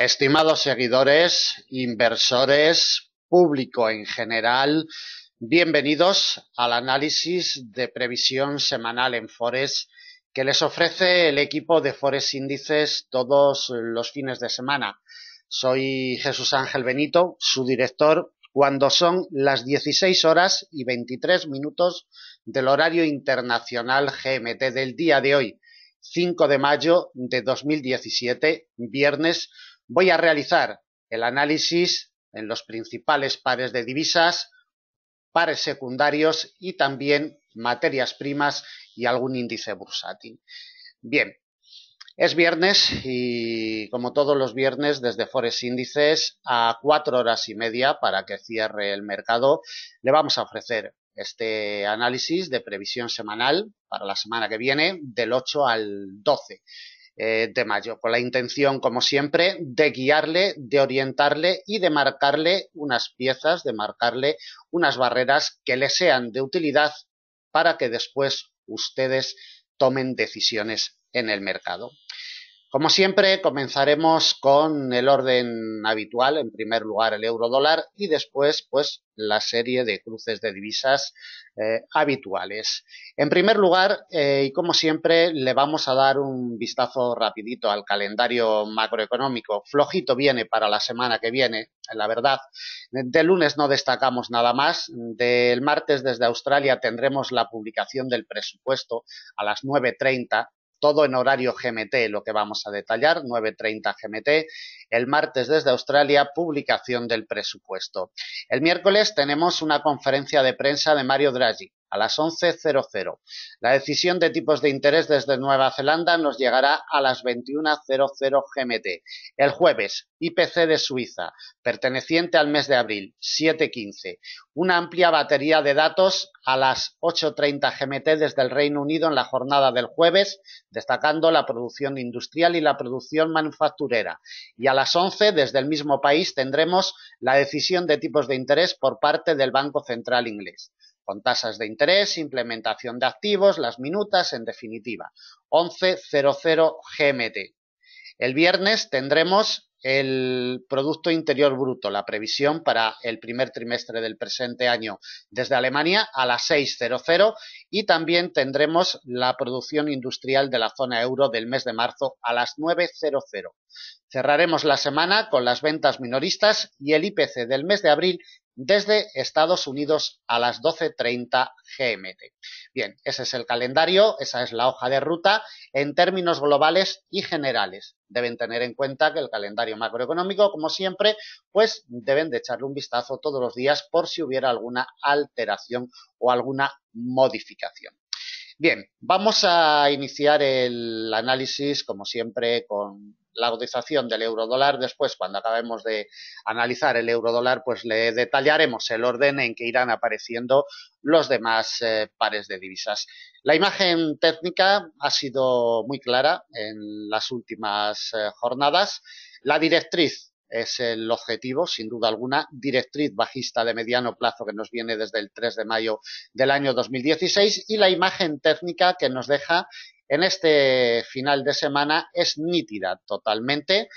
Estimados seguidores, inversores, público en general, bienvenidos al análisis de previsión semanal en Forex que les ofrece el equipo de Forex Índices todos los fines de semana. Soy Jesús Ángel Benito, su director, cuando son las 16 horas y 23 minutos del horario internacional GMT del día de hoy, 5 de mayo de 2017, viernes. Voy a realizar el análisis en los principales pares de divisas, pares secundarios y también materias primas y algún índice bursátil. Bien, es viernes y como todos los viernes desde Forex Índices a 4 horas y media para que cierre el mercado le vamos a ofrecer este análisis de previsión semanal para la semana que viene del 8 al 12 de mayo, con la intención, como siempre, de guiarle, de orientarle y de marcarle unas piezas, de marcarle unas barreras que le sean de utilidad para que después ustedes tomen decisiones en el mercado. Como siempre, comenzaremos con el orden habitual, en primer lugar el euro-dólar y después pues la serie de cruces de divisas habituales. En primer lugar, y como siempre, le vamos a dar un vistazo rapidito al calendario macroeconómico. Flojito viene para la semana que viene, la verdad. Del lunes no destacamos nada más. Del martes desde Australia tendremos la publicación del presupuesto a las 9:30. Todo en horario GMT, lo que vamos a detallar, 9:30 GMT. El martes desde Australia, publicación del presupuesto. El miércoles tenemos una conferencia de prensa de Mario Draghi a las 11:00. La decisión de tipos de interés desde Nueva Zelanda nos llegará a las 21:00 GMT. El jueves, IPC de Suiza, perteneciente al mes de abril, 7:15. Una amplia batería de datos a las 8:30 GMT desde el Reino Unido en la jornada del jueves, destacando la producción industrial y la producción manufacturera. Y a las 11, desde el mismo país, tendremos la decisión de tipos de interés por parte del Banco Central inglés, con tasas de interés, implementación de activos, las minutas, en definitiva. 11:00 GMT. El viernes tendremos el Producto Interior Bruto, la previsión para el primer trimestre del presente año desde Alemania a las 6:00 y también tendremos la producción industrial de la zona euro del mes de marzo a las 9:00. Cerraremos la semana con las ventas minoristas y el IPC del mes de abril desde Estados Unidos a las 12:30 GMT. Bien, ese es el calendario, esa es la hoja de ruta en términos globales y generales. Deben tener en cuenta que el calendario macroeconómico, como siempre, pues deben de echarle un vistazo todos los días por si hubiera alguna alteración o alguna modificación. Bien, vamos a iniciar el análisis, como siempre, con la cotización del euro-dólar. Después, cuando acabemos de analizar el euro-dólar, pues le detallaremos el orden en que irán apareciendo los demás pares de divisas. La imagen técnica ha sido muy clara en las últimas jornadas. La directriz es el objetivo, sin duda alguna, directriz bajista de mediano plazo que nos viene desde el 3 de mayo del año 2016 y la imagen técnica que nos deja en este final de semana es nítida totalmente.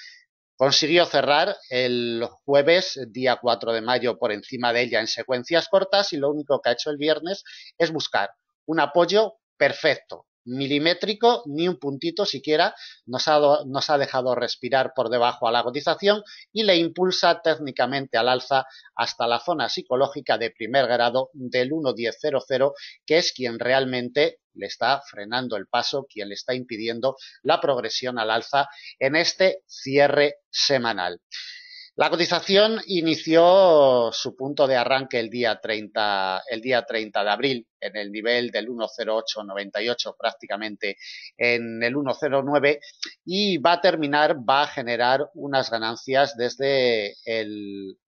Consiguió cerrar el jueves, día 4 de mayo, por encima de ella en secuencias cortas y lo único que ha hecho el viernes es buscar un apoyo perfecto, milimétrico, ni un puntito siquiera nos ha dejado respirar por debajo a la cotización y le impulsa técnicamente al alza hasta la zona psicológica de primer grado del 1.1000, que es quien realmente le está frenando el paso, quien le está impidiendo la progresión al alza en este cierre semanal. La cotización inició su punto de arranque el día 30 de abril en el nivel del 1.0898, prácticamente en el 1.09, y va a generar unas ganancias desde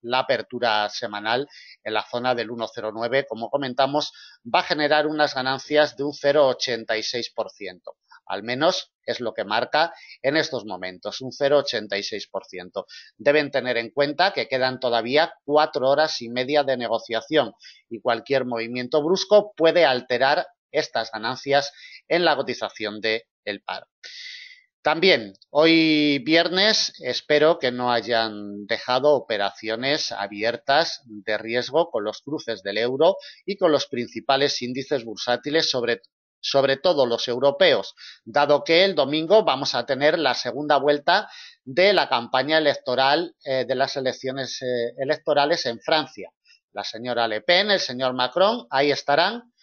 la apertura semanal en la zona del 1.09. Como comentamos, va a generar unas ganancias de un 0,86%. Al menos es lo que marca en estos momentos, un 0,86%. Deben tener en cuenta que quedan todavía 4 horas y media de negociación y cualquier movimiento brusco puede alterar estas ganancias en la cotización del par. También, hoy viernes, espero que no hayan dejado operaciones abiertas de riesgo con los cruces del euro y con los principales índices bursátiles, sobre todo los europeos, dado que el domingo vamos a tener la segunda vuelta de la campaña electoral de las elecciones electorales en Francia. La señora Le Pen, el señor Macron, ahí estarán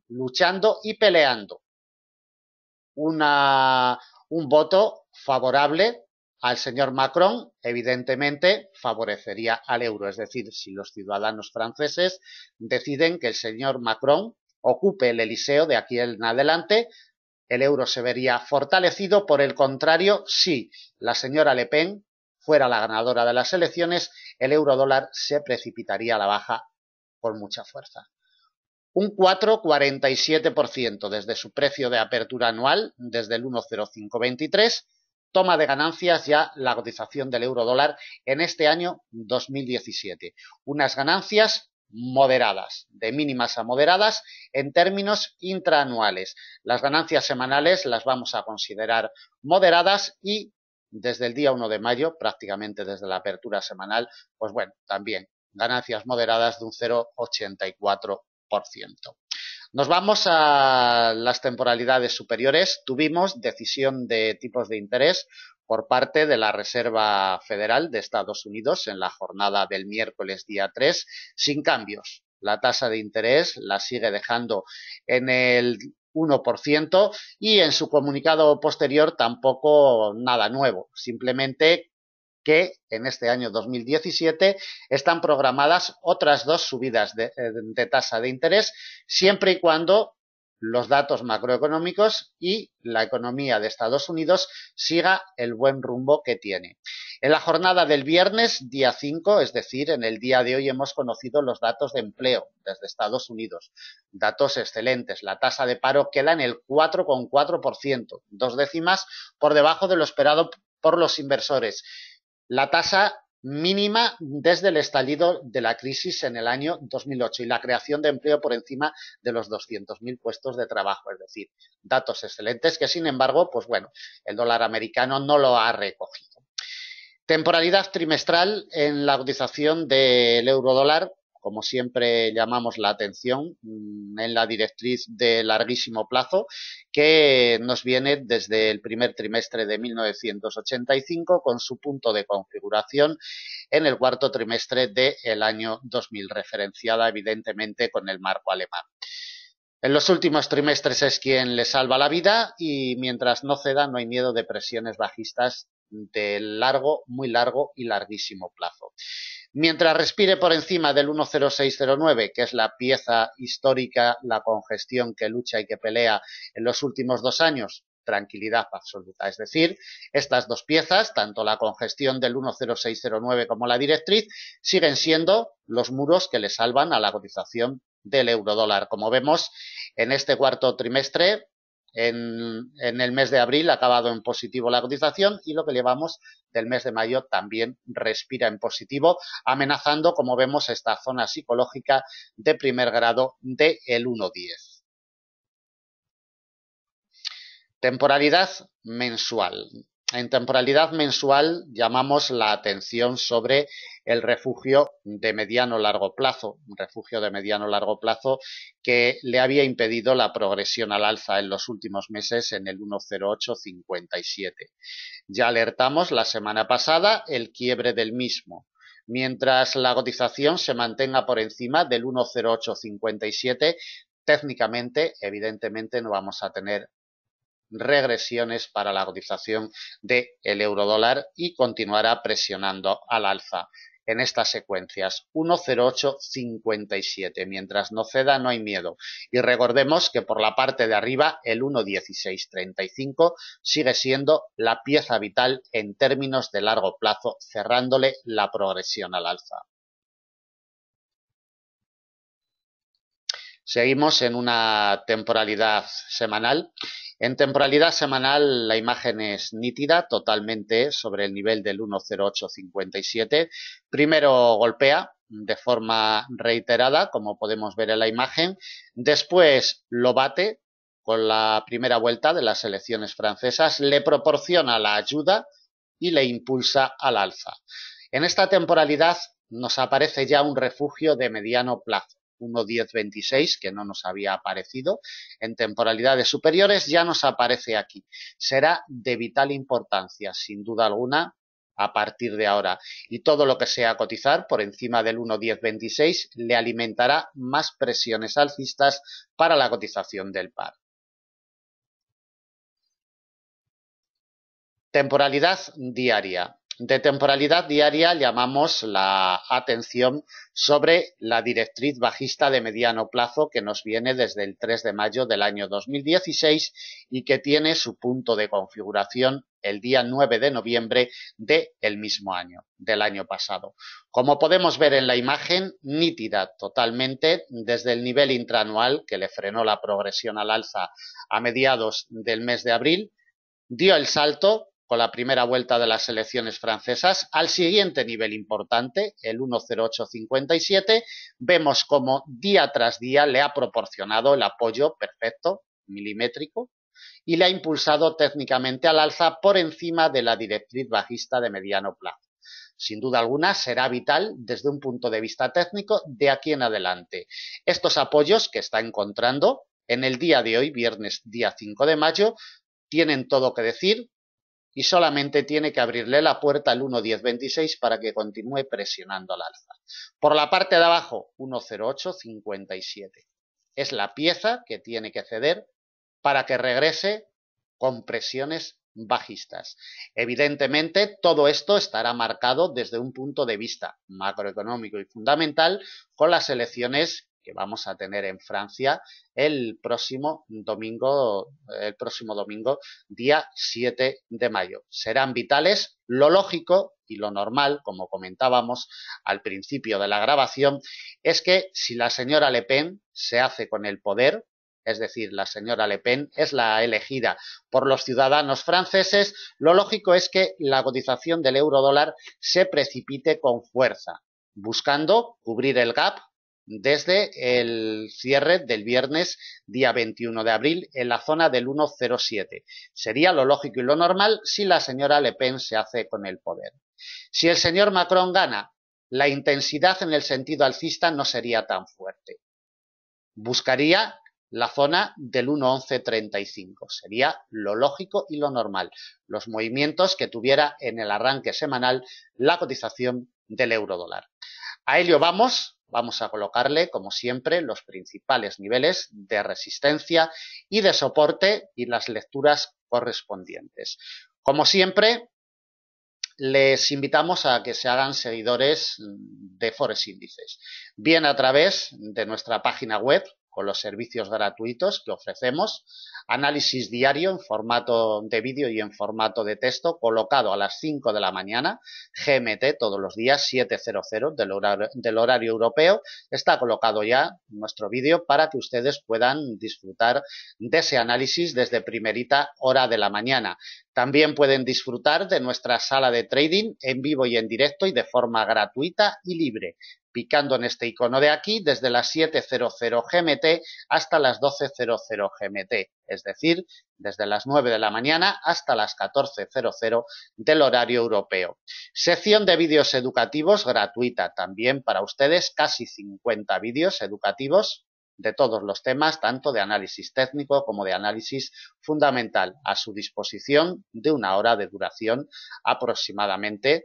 luchando y peleando una, un voto favorable al señor Macron, evidentemente favorecería al euro. Es decir, si los ciudadanos franceses deciden que el señor Macron ocupe el Elíseo de aquí en adelante, el euro se vería fortalecido. Por el contrario, si la señora Le Pen fuera la ganadora de las elecciones, el euro dólar se precipitaría a la baja con mucha fuerza. Un 4,47% desde su precio de apertura anual, desde el 1,0523, toma de ganancias ya la cotización del euro dólar en este año 2017. Unas ganancias moderadas, de mínimas a moderadas en términos intraanuales. Las ganancias semanales las vamos a considerar moderadas y desde el día 1 de mayo, prácticamente desde la apertura semanal, pues bueno, también ganancias moderadas de un 0,84%. Nos vamos a las temporalidades superiores. Tuvimos decisión de tipos de interés por parte de la Reserva Federal de Estados Unidos en la jornada del miércoles día 3, sin cambios. La tasa de interés la sigue dejando en el 1% y en su comunicado posterior tampoco nada nuevo, simplemente que en este año 2017 están programadas otras dos subidas de tasa de interés, siempre y cuando los datos macroeconómicos y la economía de Estados Unidos siga el buen rumbo que tiene. En la jornada del viernes, día 5, es decir, en el día de hoy hemos conocido los datos de empleo desde Estados Unidos. Datos excelentes. La tasa de paro queda en el 4,4%, 2 décimas por debajo de lo esperado por los inversores. La tasa mínima desde el estallido de la crisis en el año 2008 y la creación de empleo por encima de los 200.000 puestos de trabajo, es decir, datos excelentes que, sin embargo, pues bueno, el dólar americano no lo ha recogido. Temporalidad trimestral en la cotización del euro dólar, como siempre llamamos la atención en la directriz de larguísimo plazo que nos viene desde el primer trimestre de 1985 con su punto de configuración en el cuarto trimestre del año 2000, referenciada evidentemente con el marco alemán. En los últimos trimestres es quien le salva la vida y mientras no ceda no hay miedo de presiones bajistas de largo, muy largo y larguísimo plazo. Mientras respire por encima del 1,0609, que es la pieza histórica, la congestión que lucha y que pelea en los últimos 2 años, tranquilidad absoluta. Es decir, estas dos piezas, tanto la congestión del 1,0609 como la directriz, siguen siendo los muros que le salvan a la cotización del eurodólar. Como vemos, en este cuarto trimestre, en el mes de abril ha acabado en positivo la cotización y lo que llevamos del mes de mayo también respira en positivo, amenazando, como vemos, esta zona psicológica de primer grado del 1,10. Temporalidad mensual. En temporalidad mensual llamamos la atención sobre el refugio de mediano-largo plazo, un refugio de mediano-largo plazo que le había impedido la progresión al alza en los últimos meses en el 1,0857. Ya alertamos la semana pasada el quiebre del mismo. Mientras la cotización se mantenga por encima del 1,0857, técnicamente, evidentemente, no vamos a tener regresiones para la cotización del eurodólar y continuará presionando al alza en estas secuencias 1,0857. Mientras no ceda no hay miedo y recordemos que por la parte de arriba el 1,1635 sigue siendo la pieza vital en términos de largo plazo, cerrándole la progresión al alza. Seguimos en una temporalidad semanal. En temporalidad semanal la imagen es nítida, totalmente sobre el nivel del 1,0857. Primero golpea de forma reiterada, como podemos ver en la imagen. Después lo bate con la primera vuelta de las elecciones francesas, le proporciona la ayuda y le impulsa al alza. En esta temporalidad nos aparece ya un refugio de mediano plazo, 1,1026, que no nos había aparecido. En temporalidades superiores ya nos aparece aquí. Será de vital importancia, sin duda alguna, a partir de ahora. Y todo lo que sea cotizar por encima del 1,1026 le alimentará más presiones alcistas para la cotización del par. Temporalidad diaria. De temporalidad diaria llamamos la atención sobre la directriz bajista de mediano plazo que nos viene desde el 3 de mayo del año 2016 y que tiene su punto de configuración el día 9 de noviembre del mismo año, del año pasado. Como podemos ver en la imagen, nítida totalmente desde el nivel intraanual que le frenó la progresión al alza a mediados del mes de abril, dio el salto con la primera vuelta de las elecciones francesas al siguiente nivel importante, el 1,0857. Vemos como día tras día le ha proporcionado el apoyo perfecto, milimétrico, y le ha impulsado técnicamente al alza por encima de la directriz bajista de mediano plazo. Sin duda alguna será vital desde un punto de vista técnico de aquí en adelante. Estos apoyos que está encontrando en el día de hoy, viernes día 5 de mayo, tienen todo que decir y solamente tiene que abrirle la puerta al 1,1026 para que continúe presionando al alza. Por la parte de abajo, 1,0857. Es la pieza que tiene que ceder para que regrese con presiones bajistas. Evidentemente, todo esto estará marcado desde un punto de vista macroeconómico y fundamental con las elecciones que vamos a tener en Francia el próximo domingo, día 7 de mayo. Serán vitales. Lo lógico y lo normal, como comentábamos al principio de la grabación, es que si la señora Le Pen se hace con el poder, es decir, la señora Le Pen es la elegida por los ciudadanos franceses, lo lógico es que la cotización del euro-dólar se precipite con fuerza, buscando cubrir el gap desde el cierre del viernes día 21 de abril en la zona del 1,07. Sería lo lógico y lo normal si la señora Le Pen se hace con el poder. Si el señor Macron gana, la intensidad en el sentido alcista no sería tan fuerte. Buscaría la zona del 1,1135. Sería lo lógico y lo normal. Los movimientos que tuviera en el arranque semanal la cotización del euro-dólar. A ello vamos a colocarle, como siempre, los principales niveles de resistencia y de soporte y las lecturas correspondientes. Como siempre, les invitamos a que se hagan seguidores de Forex Índices, bien a través de nuestra página web, con los servicios gratuitos que ofrecemos, análisis diario en formato de vídeo y en formato de texto, colocado a las 5 de la mañana, GMT, todos los días, 7:00 del horario europeo. Está colocado ya nuestro vídeo para que ustedes puedan disfrutar de ese análisis desde primerita hora de la mañana. También pueden disfrutar de nuestra sala de trading en vivo y en directo y de forma gratuita y libre, picando en este icono de aquí desde las 7:00 GMT hasta las 12:00 GMT, es decir, desde las 9 de la mañana hasta las 14:00 del horario europeo. Sección de vídeos educativos gratuita también para ustedes, casi 50 vídeos educativos de todos los temas, tanto de análisis técnico como de análisis fundamental, a su disposición de 1 hora de duración aproximadamente.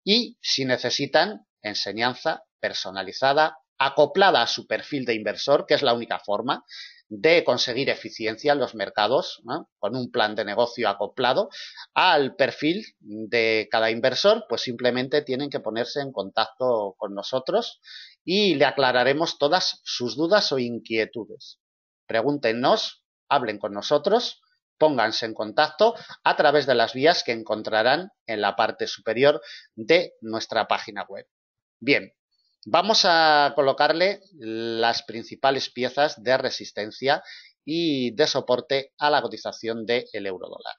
Y si necesitan enseñanza personalizada, acoplada a su perfil de inversor, que es la única forma de conseguir eficiencia en los mercados, ¿no?, con un plan de negocio acoplado al perfil de cada inversor, pues simplemente tienen que ponerse en contacto con nosotros y le aclararemos todas sus dudas o inquietudes. Pregúntenos, hablen con nosotros, pónganse en contacto a través de las vías que encontrarán en la parte superior de nuestra página web. Bien, vamos a colocarle las principales piezas de resistencia y de soporte a la cotización del euro-dólar.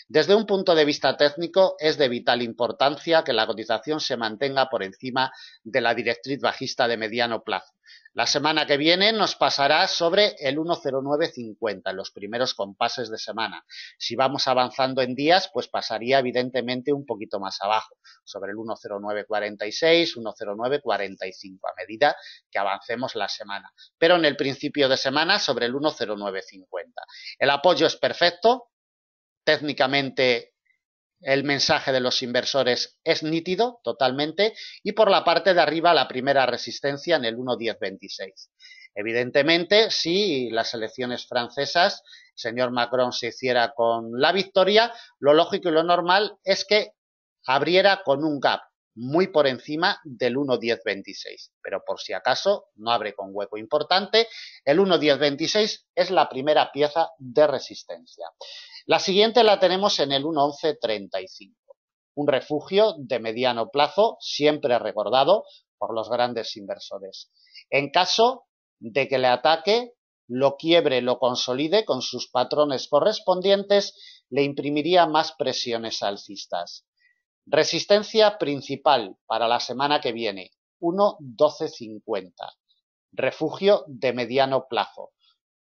Desde un punto de vista técnico, es de vital importancia que la cotización se mantenga por encima de la directriz bajista de mediano plazo. La semana que viene nos pasará sobre el 1,0950 en los primeros compases de semana. Si vamos avanzando en días, pues pasaría evidentemente un poquito más abajo, sobre el 1,0946, 1,0945 a medida que avancemos la semana. Pero en el principio de semana sobre el 1,0950. El apoyo es perfecto. Técnicamente el mensaje de los inversores es nítido totalmente y por la parte de arriba la primera resistencia en el 1,1026. Evidentemente, si las elecciones francesas, el señor Macron se hiciera con la victoria, lo lógico y lo normal es que abriera con un gap muy por encima del 1,1026, pero por si acaso no abre con hueco importante, el 1,1026 es la primera pieza de resistencia. La siguiente la tenemos en el 1,1135, un refugio de mediano plazo, siempre recordado por los grandes inversores. En caso de que le ataque, lo quiebre, lo consolide con sus patrones correspondientes, le imprimiría más presiones alcistas. Resistencia principal para la semana que viene, 1,1250, refugio de mediano plazo.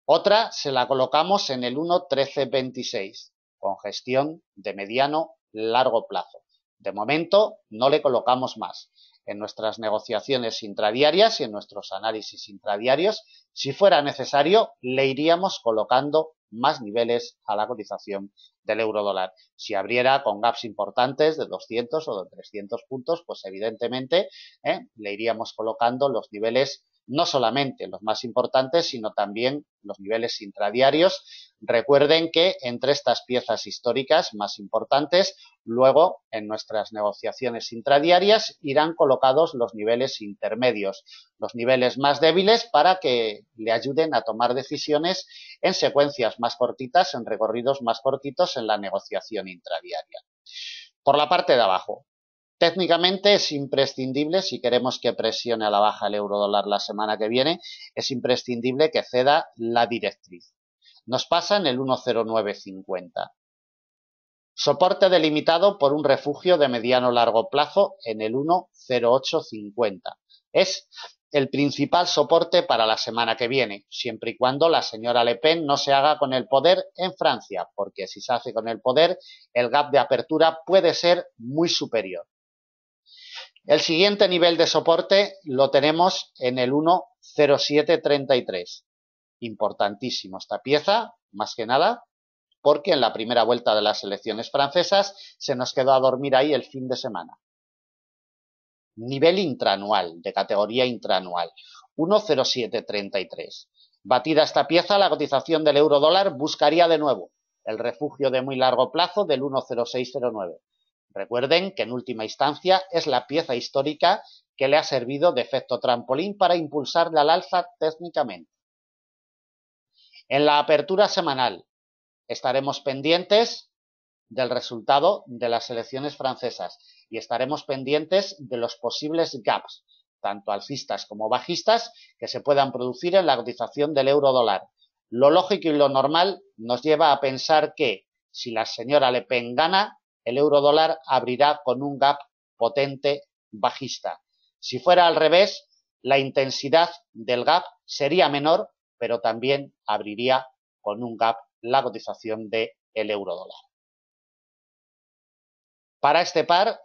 Otra se la colocamos en el 1,1326, con gestión de mediano largo plazo. De momento no le colocamos más. En nuestras negociaciones intradiarias y en nuestros análisis intradiarios, si fuera necesario, le iríamos colocando más niveles a la cotización del euro dólar. Si abriera con gaps importantes de 200 o de 300 puntos, pues evidentemente le iríamos colocando los niveles, no solamente los más importantes, sino también los niveles intradiarios. Recuerden que entre estas piezas históricas más importantes, luego en nuestras negociaciones intradiarias irán colocados los niveles intermedios, los niveles más débiles, para que le ayuden a tomar decisiones en secuencias más cortitas, en recorridos más cortitos en la negociación intradiaria. Por la parte de abajo, técnicamente es imprescindible, si queremos que presione a la baja el euro dólar la semana que viene, es imprescindible que ceda la directriz. Nos pasa en el 1,0950. Soporte delimitado por un refugio de mediano largo plazo en el 1,0850. Es el principal soporte para la semana que viene, siempre y cuando la señora Le Pen no se haga con el poder en Francia, porque si se hace con el poder, el gap de apertura puede ser muy superior. El siguiente nivel de soporte lo tenemos en el 1,0733. Importantísimo esta pieza, más que nada, porque en la primera vuelta de las elecciones francesas se nos quedó a dormir ahí el fin de semana. Nivel intraanual, de categoría intraanual, 1,0733. Batida esta pieza, la cotización del euro dólar buscaría de nuevo el refugio de muy largo plazo del 1,0609. Recuerden que en última instancia es la pieza histórica que le ha servido de efecto trampolín para impulsarle al alza técnicamente. En la apertura semanal estaremos pendientes del resultado de las elecciones francesas y estaremos pendientes de los posibles gaps, tanto alcistas como bajistas, que se puedan producir en la cotización del euro dólar. Lo lógico y lo normal nos lleva a pensar que si la señora Le Pen gana, el euro dólar abrirá con un gap potente bajista. Si fuera al revés, la intensidad del gap sería menor, pero también abriría con un gap la cotización del euro dólar. Para este par,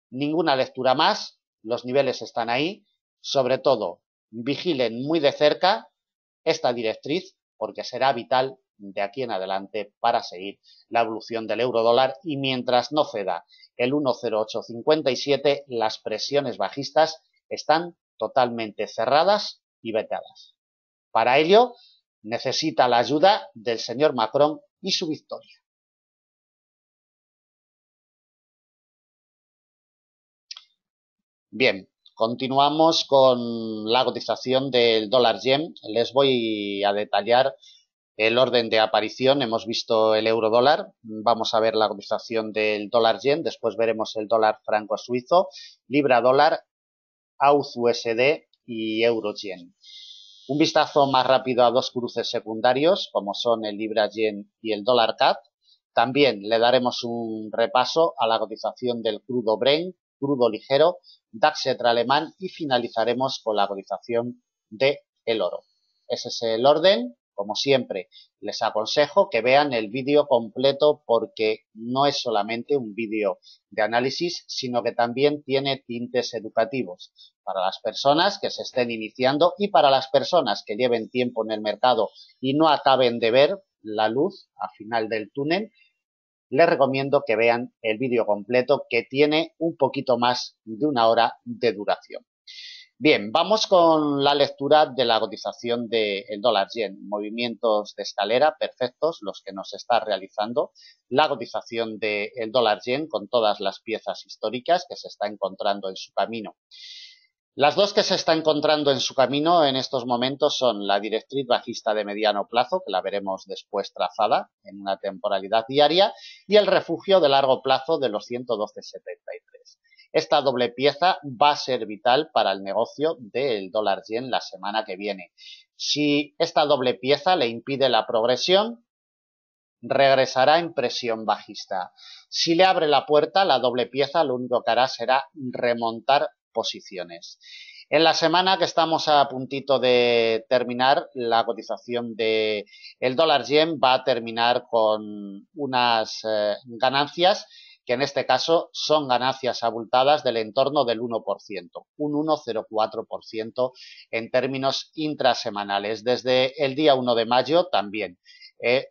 ninguna lectura más, los niveles están ahí, sobre todo vigilen muy de cerca esta directriz porque será vital de aquí en adelante para seguir la evolución del euro dólar, y mientras no ceda el 1,0857 las presiones bajistas están totalmente cerradas y vetadas. Para ello necesita la ayuda del señor Macron y su victoria. Bien, continuamos con la cotización del dólar yen. Les voy a detallar el orden de aparición. Hemos visto el euro dólar, vamos a ver la cotización del dólar yen, después veremos el dólar franco suizo, libra dólar, AUD USD y euro yen. Un vistazo más rápido a dos cruces secundarios, como son el libra yen y el dólar CAD. También le daremos un repaso a la cotización del crudo Brent, crudo ligero, DAX alemán y finalizaremos con la cotización del oro. Ese es el orden. Como siempre, les aconsejo que vean el vídeo completo porque no es solamente un vídeo de análisis, sino que también tiene tintes educativos para las personas que se estén iniciando y para las personas que lleven tiempo en el mercado y no acaben de ver la luz al final del túnel. Les recomiendo que vean el vídeo completo que tiene un poquito más de una hora de duración. Bien, vamos con la lectura de la cotización del dólar yen. Movimientos de escalera perfectos los que nos está realizando la cotización del dólar yen con todas las piezas históricas que se está encontrando en su camino. Las dos que se está encontrando en su camino en estos momentos son la directriz bajista de mediano plazo, que la veremos después trazada en una temporalidad diaria, y el refugio de largo plazo de los 112,73. Esta doble pieza va a ser vital para el negocio del dólar yen la semana que viene. Si esta doble pieza le impide la progresión, regresará en presión bajista. Si le abre la puerta, la doble pieza lo único que hará será remontar posiciones. En la semana que estamos a puntito de terminar, la cotización del dólar yen va a terminar con unas ganancias que en este caso son ganancias abultadas del entorno del 1%, un 1,04% en términos intrasemanales. Desde el día 1 de mayo también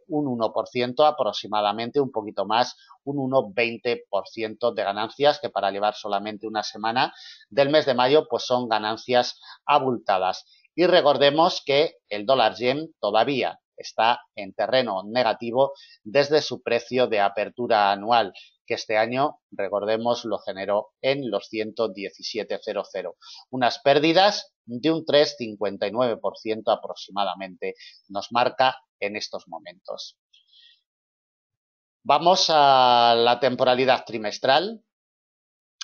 un 1% aproximadamente, un poquito más, un 1,20% de ganancias, que para llevar solamente una semana del mes de mayo pues son ganancias abultadas. Y recordemos que el dólar yen todavía está en terreno negativo desde su precio de apertura anual, que este año, recordemos, lo generó en los 117,00. Unas pérdidas de un 3,59% aproximadamente nos marca en estos momentos. Vamos a la temporalidad trimestral,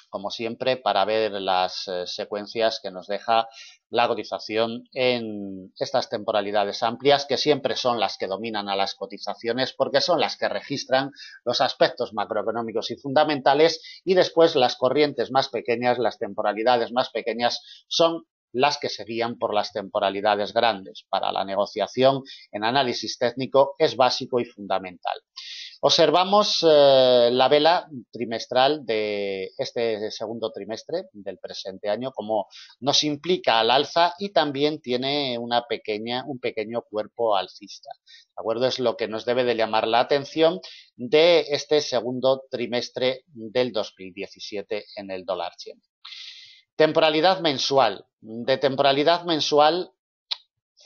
como siempre, para ver las secuencias que nos deja la cotización en estas temporalidades amplias, que siempre son las que dominan a las cotizaciones porque son las que registran los aspectos macroeconómicos y fundamentales, y después las corrientes más pequeñas, las temporalidades más pequeñas, son las que se guían por las temporalidades grandes. Para la negociación en análisis técnico es básico y fundamental. Observamos la vela trimestral de este segundo trimestre del presente año, como nos implica al alza y también tiene un pequeño cuerpo alcista. ¿De acuerdo? Es lo que nos debe de llamar la atención de este segundo trimestre del 2017 en el dólar yen. Temporalidad mensual. De temporalidad mensual,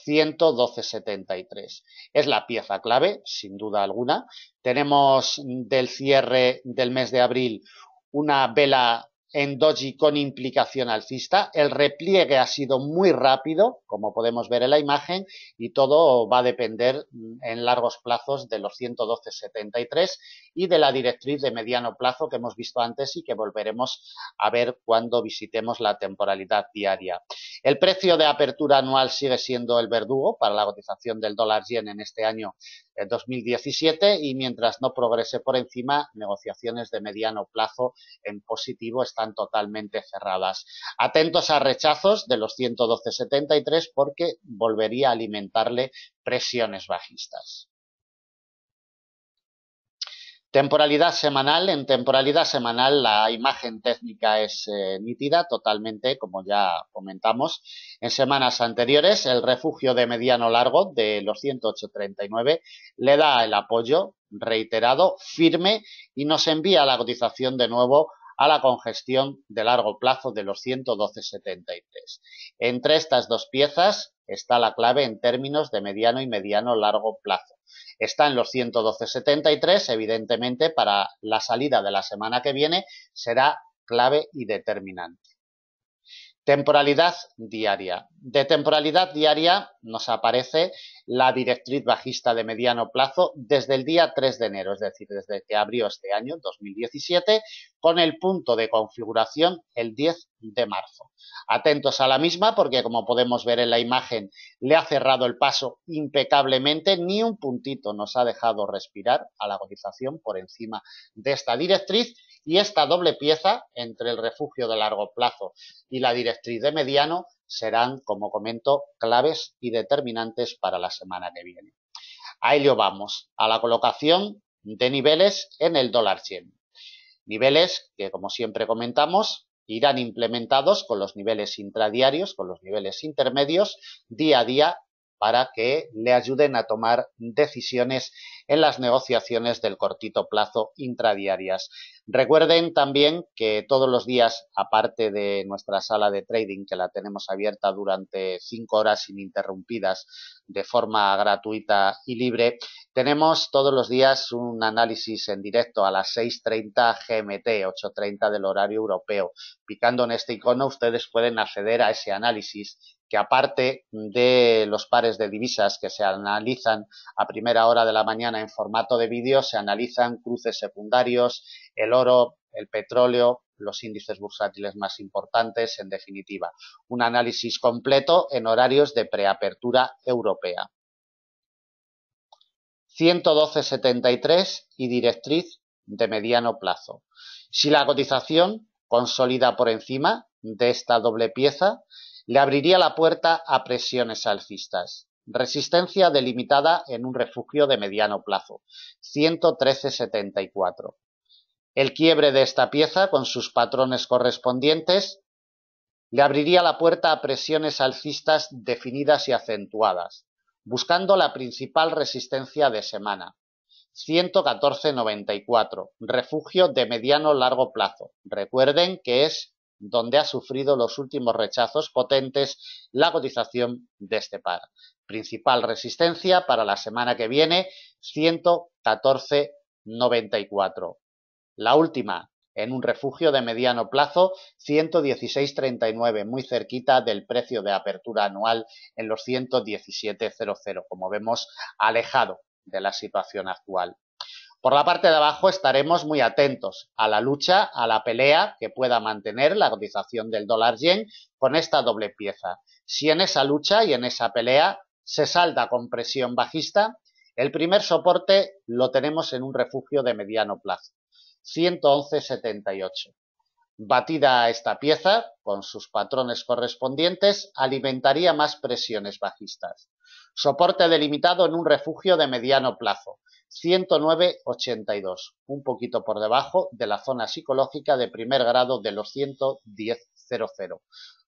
112,73. Es la pieza clave, sin duda alguna. Tenemos del cierre del mes de abril una vela en doji con implicación alcista. El repliegue ha sido muy rápido, como podemos ver en la imagen, y todo va a depender en largos plazos de los 112,73 y de la directriz de mediano plazo que hemos visto antes y que volveremos a ver cuando visitemos la temporalidad diaria. El precio de apertura anual sigue siendo el verdugo para la cotización del dólar yen en este año 2017, y mientras no progrese por encima, negociaciones de mediano plazo en positivo están totalmente cerradas. Atentos a rechazos de los 112,73 porque volvería a alimentarle presiones bajistas. Temporalidad semanal. En temporalidad semanal la imagen técnica es nítida totalmente, como ya comentamos en semanas anteriores. El refugio de mediano largo de los 108,39 le da el apoyo reiterado, firme, y nos envía la cotización de nuevo a la congestión de largo plazo de los 112,73. Entre estas dos piezas está la clave en términos de mediano y mediano largo plazo. Está en los 112,73, evidentemente para la salida de la semana que viene será clave y determinante. Temporalidad diaria. De temporalidad diaria nos aparece la directriz bajista de mediano plazo desde el día 3 de enero, es decir, desde que abrió este año 2017, con el punto de configuración el 10 de marzo. Atentos a la misma porque, como podemos ver en la imagen, le ha cerrado el paso impecablemente, ni un puntito nos ha dejado respirar a la cotización por encima de esta directriz, y esta doble pieza entre el refugio de largo plazo y la directriz de mediano serán, como comento, claves y determinantes para la semana que viene. A ello vamos, a la colocación de niveles en el dólar yen. Niveles que, como siempre comentamos, irán implementados con los niveles intradiarios, con los niveles intermedios, día a día, para que le ayuden a tomar decisiones en las negociaciones del cortito plazo intradiarias. Recuerden también que todos los días, aparte de nuestra sala de trading, que la tenemos abierta durante 5 horas ininterrumpidas de forma gratuita y libre, tenemos todos los días un análisis en directo a las 6:30 GMT, 8:30 del horario europeo. Picando en este icono ustedes pueden acceder a ese análisis, que aparte de los pares de divisas que se analizan a primera hora de la mañana en formato de vídeo, se analizan cruces secundarios, el oro, el petróleo, los índices bursátiles más importantes, en definitiva, un análisis completo en horarios de preapertura europea. 112,73 y directriz de mediano plazo. Si la cotización consolida por encima de esta doble pieza, le abriría la puerta a presiones alcistas. Resistencia delimitada en un refugio de mediano plazo, 113,74. El quiebre de esta pieza con sus patrones correspondientes le abriría la puerta a presiones alcistas definidas y acentuadas, buscando la principal resistencia de semana, 114,94, refugio de mediano largo plazo. Recuerden que es donde ha sufrido los últimos rechazos potentes la cotización de este par. Principal resistencia para la semana que viene, 114,94. La última, en un refugio de mediano plazo, 116,39, muy cerquita del precio de apertura anual en los 117,00, como vemos, alejado de la situación actual. Por la parte de abajo estaremos muy atentos a la lucha, a la pelea que pueda mantener la cotización del dólar yen con esta doble pieza. Si en esa lucha y en esa pelea se salda con presión bajista, el primer soporte lo tenemos en un refugio de mediano plazo, 111,78. Batida esta pieza, con sus patrones correspondientes, alimentaría más presiones bajistas. Soporte delimitado en un refugio de mediano plazo, 109,82, un poquito por debajo de la zona psicológica de primer grado de los 110,00.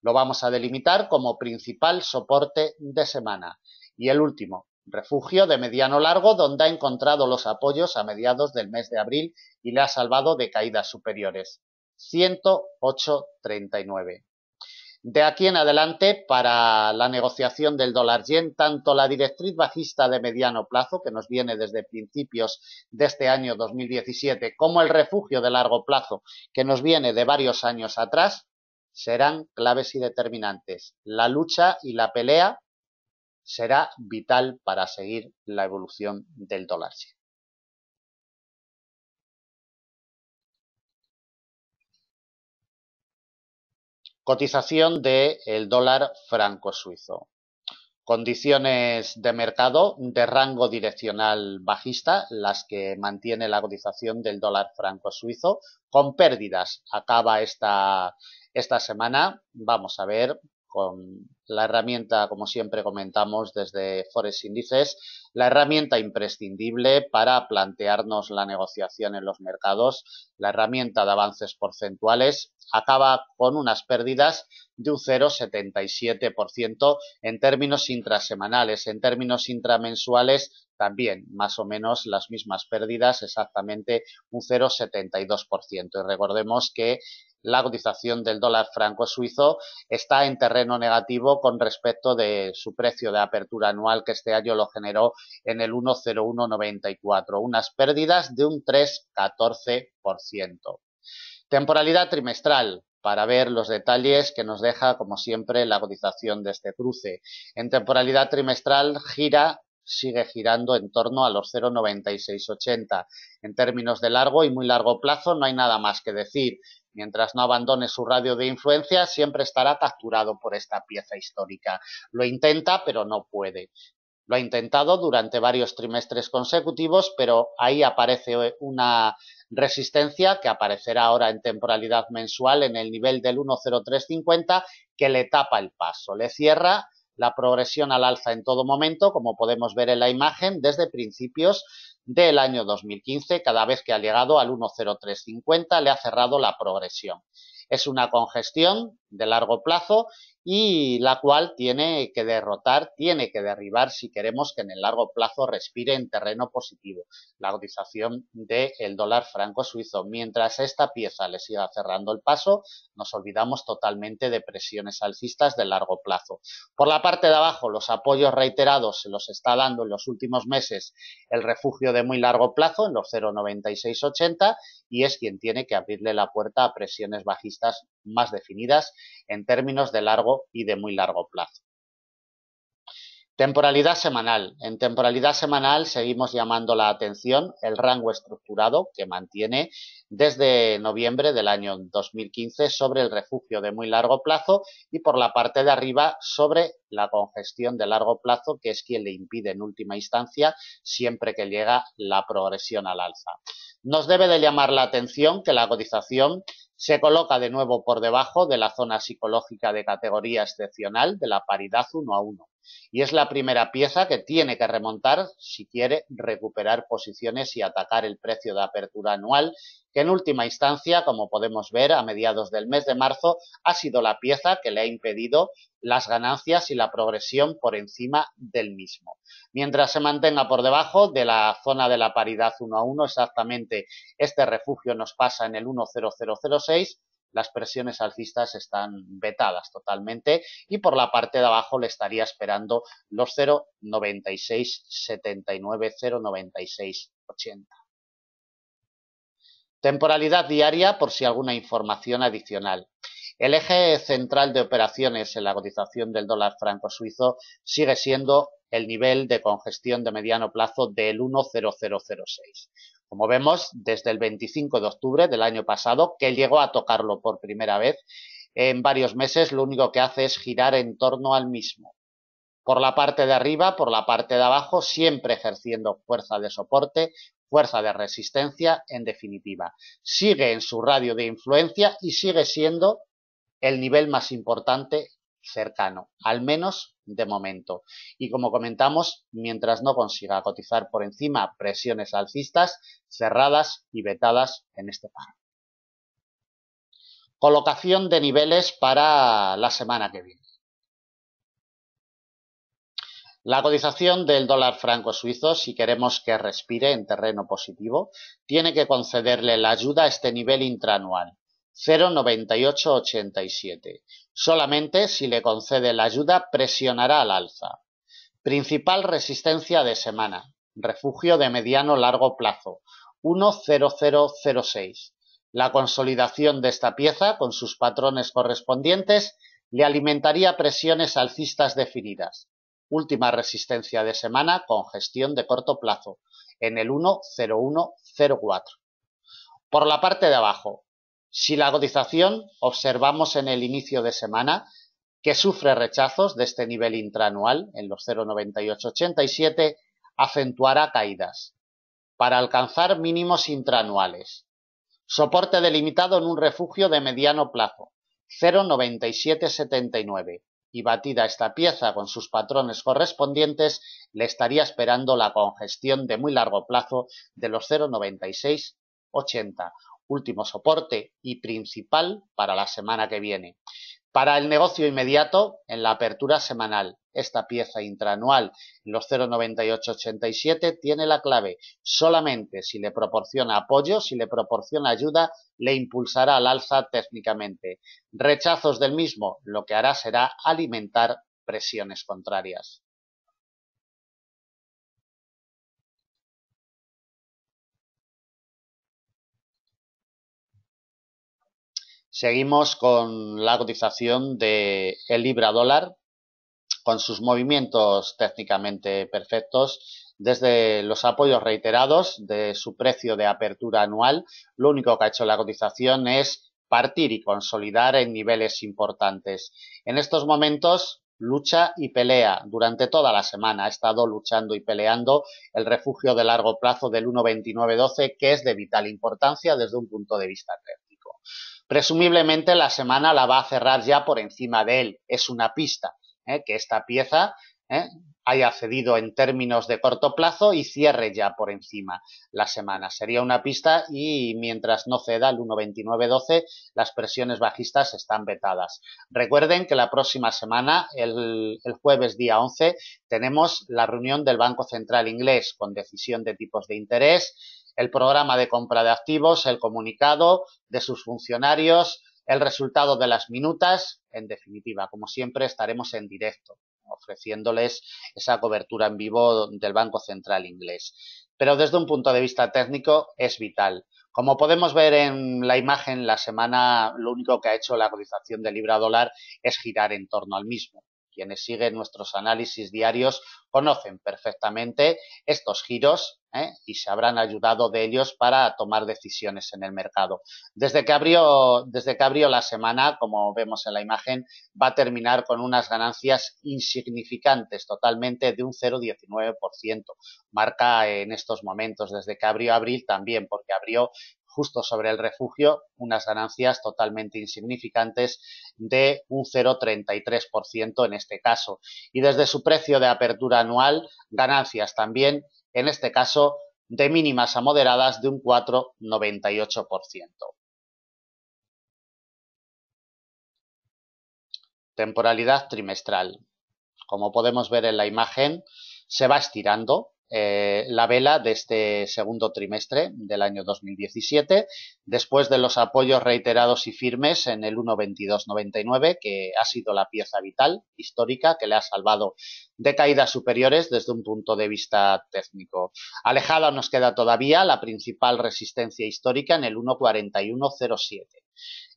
Lo vamos a delimitar como principal soporte de semana. Y el último, refugio de mediano largo, donde ha encontrado los apoyos a mediados del mes de abril y le ha salvado de caídas superiores, 108,39. De aquí en adelante, para la negociación del dólar yen, tanto la directriz bajista de mediano plazo, que nos viene desde principios de este año 2017, como el refugio de largo plazo, que nos viene de varios años atrás, serán claves y determinantes. La lucha y la pelea será vital para seguir la evolución del dólar yen. Cotización del dólar franco suizo. Condiciones de mercado de rango direccional bajista, las que mantiene la cotización del dólar franco suizo, con pérdidas. Acaba esta semana, vamos a ver, con la herramienta, como siempre comentamos desde Forex Índices, la herramienta imprescindible para plantearnos la negociación en los mercados, la herramienta de avances porcentuales, acaba con unas pérdidas de un 0,77% en términos intrasemanales. En términos intramensuales también más o menos las mismas pérdidas, exactamente un 0,72%. Y recordemos que la cotización del dólar franco suizo está en terreno negativo con respecto de su precio de apertura anual, que este año lo generó en el 1,0194, unas pérdidas de un 3,14%. Temporalidad trimestral para ver los detalles que nos deja, como siempre, la cotización de este cruce. En temporalidad trimestral sigue girando en torno a los 0,9680. En términos de largo y muy largo plazo no hay nada más que decir. Mientras no abandone su radio de influencia, siempre estará capturado por esta pieza histórica. Lo intenta, pero no puede. Lo ha intentado durante varios trimestres consecutivos, pero ahí aparece una resistencia que aparecerá ahora en temporalidad mensual en el nivel del 1,0350 que le tapa el paso, le cierra la progresión al alza en todo momento, como podemos ver en la imagen, desde principios del año 2015, cada vez que ha llegado al 1,0350 le ha cerrado la progresión. Es una congestión de largo plazo y la cual tiene que derrotar, tiene que derribar si queremos que en el largo plazo respire en terreno positivo la cotización del dólar franco suizo. Mientras esta pieza le siga cerrando el paso, nos olvidamos totalmente de presiones alcistas de largo plazo. Por la parte de abajo, los apoyos reiterados se los está dando en los últimos meses el refugio de muy largo plazo en los 0,9680 y es quien tiene que abrirle la puerta a presiones bajistas más definidas en términos de largo y de muy largo plazo. Temporalidad semanal. En temporalidad semanal seguimos llamando la atención el rango estructurado que mantiene desde noviembre del año 2015 sobre el refugio de muy largo plazo y por la parte de arriba sobre la congestión de largo plazo, que es quien le impide en última instancia siempre que llega la progresión al alza. Nos debe de llamar la atención que la cotización se coloca de nuevo por debajo de la zona psicológica de categoría excepcional de la paridad 1 a 1. Y es la primera pieza que tiene que remontar si quiere recuperar posiciones y atacar el precio de apertura anual, que en última instancia, como podemos ver a mediados del mes de marzo, ha sido la pieza que le ha impedido las ganancias y la progresión por encima del mismo. Mientras se mantenga por debajo de la zona de la paridad 1 a 1, exactamente este refugio nos pasa en el 1,0006, las presiones alcistas están vetadas totalmente y por la parte de abajo le estaría esperando los 0,9679, 0,9680. Temporalidad diaria por si alguna información adicional. El eje central de operaciones en la cotización del dólar franco suizo sigue siendo el nivel de congestión de mediano plazo del 1,0006. Como vemos, desde el 25 de octubre del año pasado, que llegó a tocarlo por primera vez, en varios meses lo único que hace es girar en torno al mismo. Por la parte de arriba, por la parte de abajo, siempre ejerciendo fuerza de soporte, fuerza de resistencia, en definitiva. Sigue en su radio de influencia y sigue siendo el nivel más importante cercano, al menos de momento. Y como comentamos, mientras no consiga cotizar por encima presiones alcistas cerradas y vetadas en este par. Colocación de niveles para la semana que viene. La cotización del dólar franco suizo, si queremos que respire en terreno positivo, tiene que concederle la ayuda a este nivel intraanual, 0,9887. Solamente si le concede la ayuda presionará al alza. Principal resistencia de semana, refugio de mediano largo plazo, 1,0006. La consolidación de esta pieza con sus patrones correspondientes le alimentaría presiones alcistas definidas. Última resistencia de semana con gestión de corto plazo, en el 1,0104. Por la parte de abajo, si la cotización observamos en el inicio de semana que sufre rechazos de este nivel intraanual en los 0,9887, acentuará caídas para alcanzar mínimos intraanuales. Soporte delimitado en un refugio de mediano plazo, 0,9779. Y batida esta pieza con sus patrones correspondientes, le estaría esperando la congestión de muy largo plazo de los 0,9680, último soporte y principal para la semana que viene. Para el negocio inmediato, en la apertura semanal, esta pieza intraanual, los 0,9887, tiene la clave. Solamente si le proporciona apoyo, si le proporciona ayuda, le impulsará al alza técnicamente. Rechazos del mismo, lo que hará será alimentar presiones contrarias. Seguimos con la cotización del libra dólar con sus movimientos técnicamente perfectos. Desde los apoyos reiterados de su precio de apertura anual, lo único que ha hecho la cotización es partir y consolidar en niveles importantes. En estos momentos lucha y pelea durante toda la semana. Ha estado luchando y peleando el refugio de largo plazo del 1,2912, que es de vital importancia desde un punto de vista técnico. Presumiblemente la semana la va a cerrar ya por encima de él. Es una pista que esta pieza haya cedido en términos de corto plazo y cierre ya por encima la semana. Sería una pista y mientras no ceda el 1,2912, las presiones bajistas están vetadas. Recuerden que la próxima semana, el jueves día 11, tenemos la reunión del Banco Central Inglés con decisión de tipos de interés, el programa de compra de activos, el comunicado de sus funcionarios, el resultado de las minutas. En definitiva, como siempre, estaremos en directo ofreciéndoles esa cobertura en vivo del Banco Central Inglés. Pero desde un punto de vista técnico es vital. Como podemos ver en la imagen, la semana lo único que ha hecho la cotización del libra dólar es girar en torno al mismo. Quienes siguen nuestros análisis diarios conocen perfectamente estos giros y se habrán ayudado de ellos para tomar decisiones en el mercado. Desde que abrió la semana, como vemos en la imagen, va a terminar con unas ganancias insignificantes, totalmente de un 0,19%. Marca en estos momentos, desde que abrió abril también, porque abrió justo sobre el refugio, unas ganancias totalmente insignificantes de un 0,33% en este caso. Y desde su precio de apertura anual, ganancias también, en este caso, de mínimas a moderadas de un 4,98%. Temporalidad trimestral. Como podemos ver en la imagen, se va estirando la vela de este segundo trimestre del año 2017, después de los apoyos reiterados y firmes en el 1,2299, que ha sido la pieza vital histórica que le ha salvado de caídas superiores desde un punto de vista técnico. Alejada nos queda todavía la principal resistencia histórica en el 1,4107.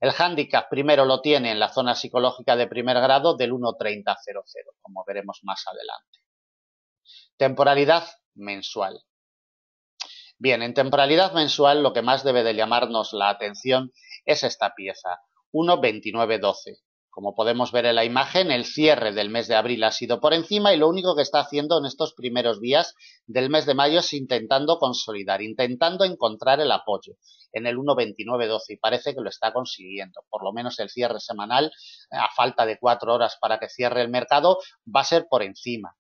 El hándicap primero lo tiene en la zona psicológica de primer grado del 1,3000, como veremos más adelante. Temporalidad mensual. Bien, en temporalidad mensual lo que más debe de llamarnos la atención es esta pieza, 1,2912. Como podemos ver en la imagen, el cierre del mes de abril ha sido por encima y lo único que está haciendo en estos primeros días del mes de mayo es intentando consolidar, intentando encontrar el apoyo en el 1,2912 y parece que lo está consiguiendo. Por lo menos el cierre semanal, a falta de 4 horas para que cierre el mercado, va a ser por encima.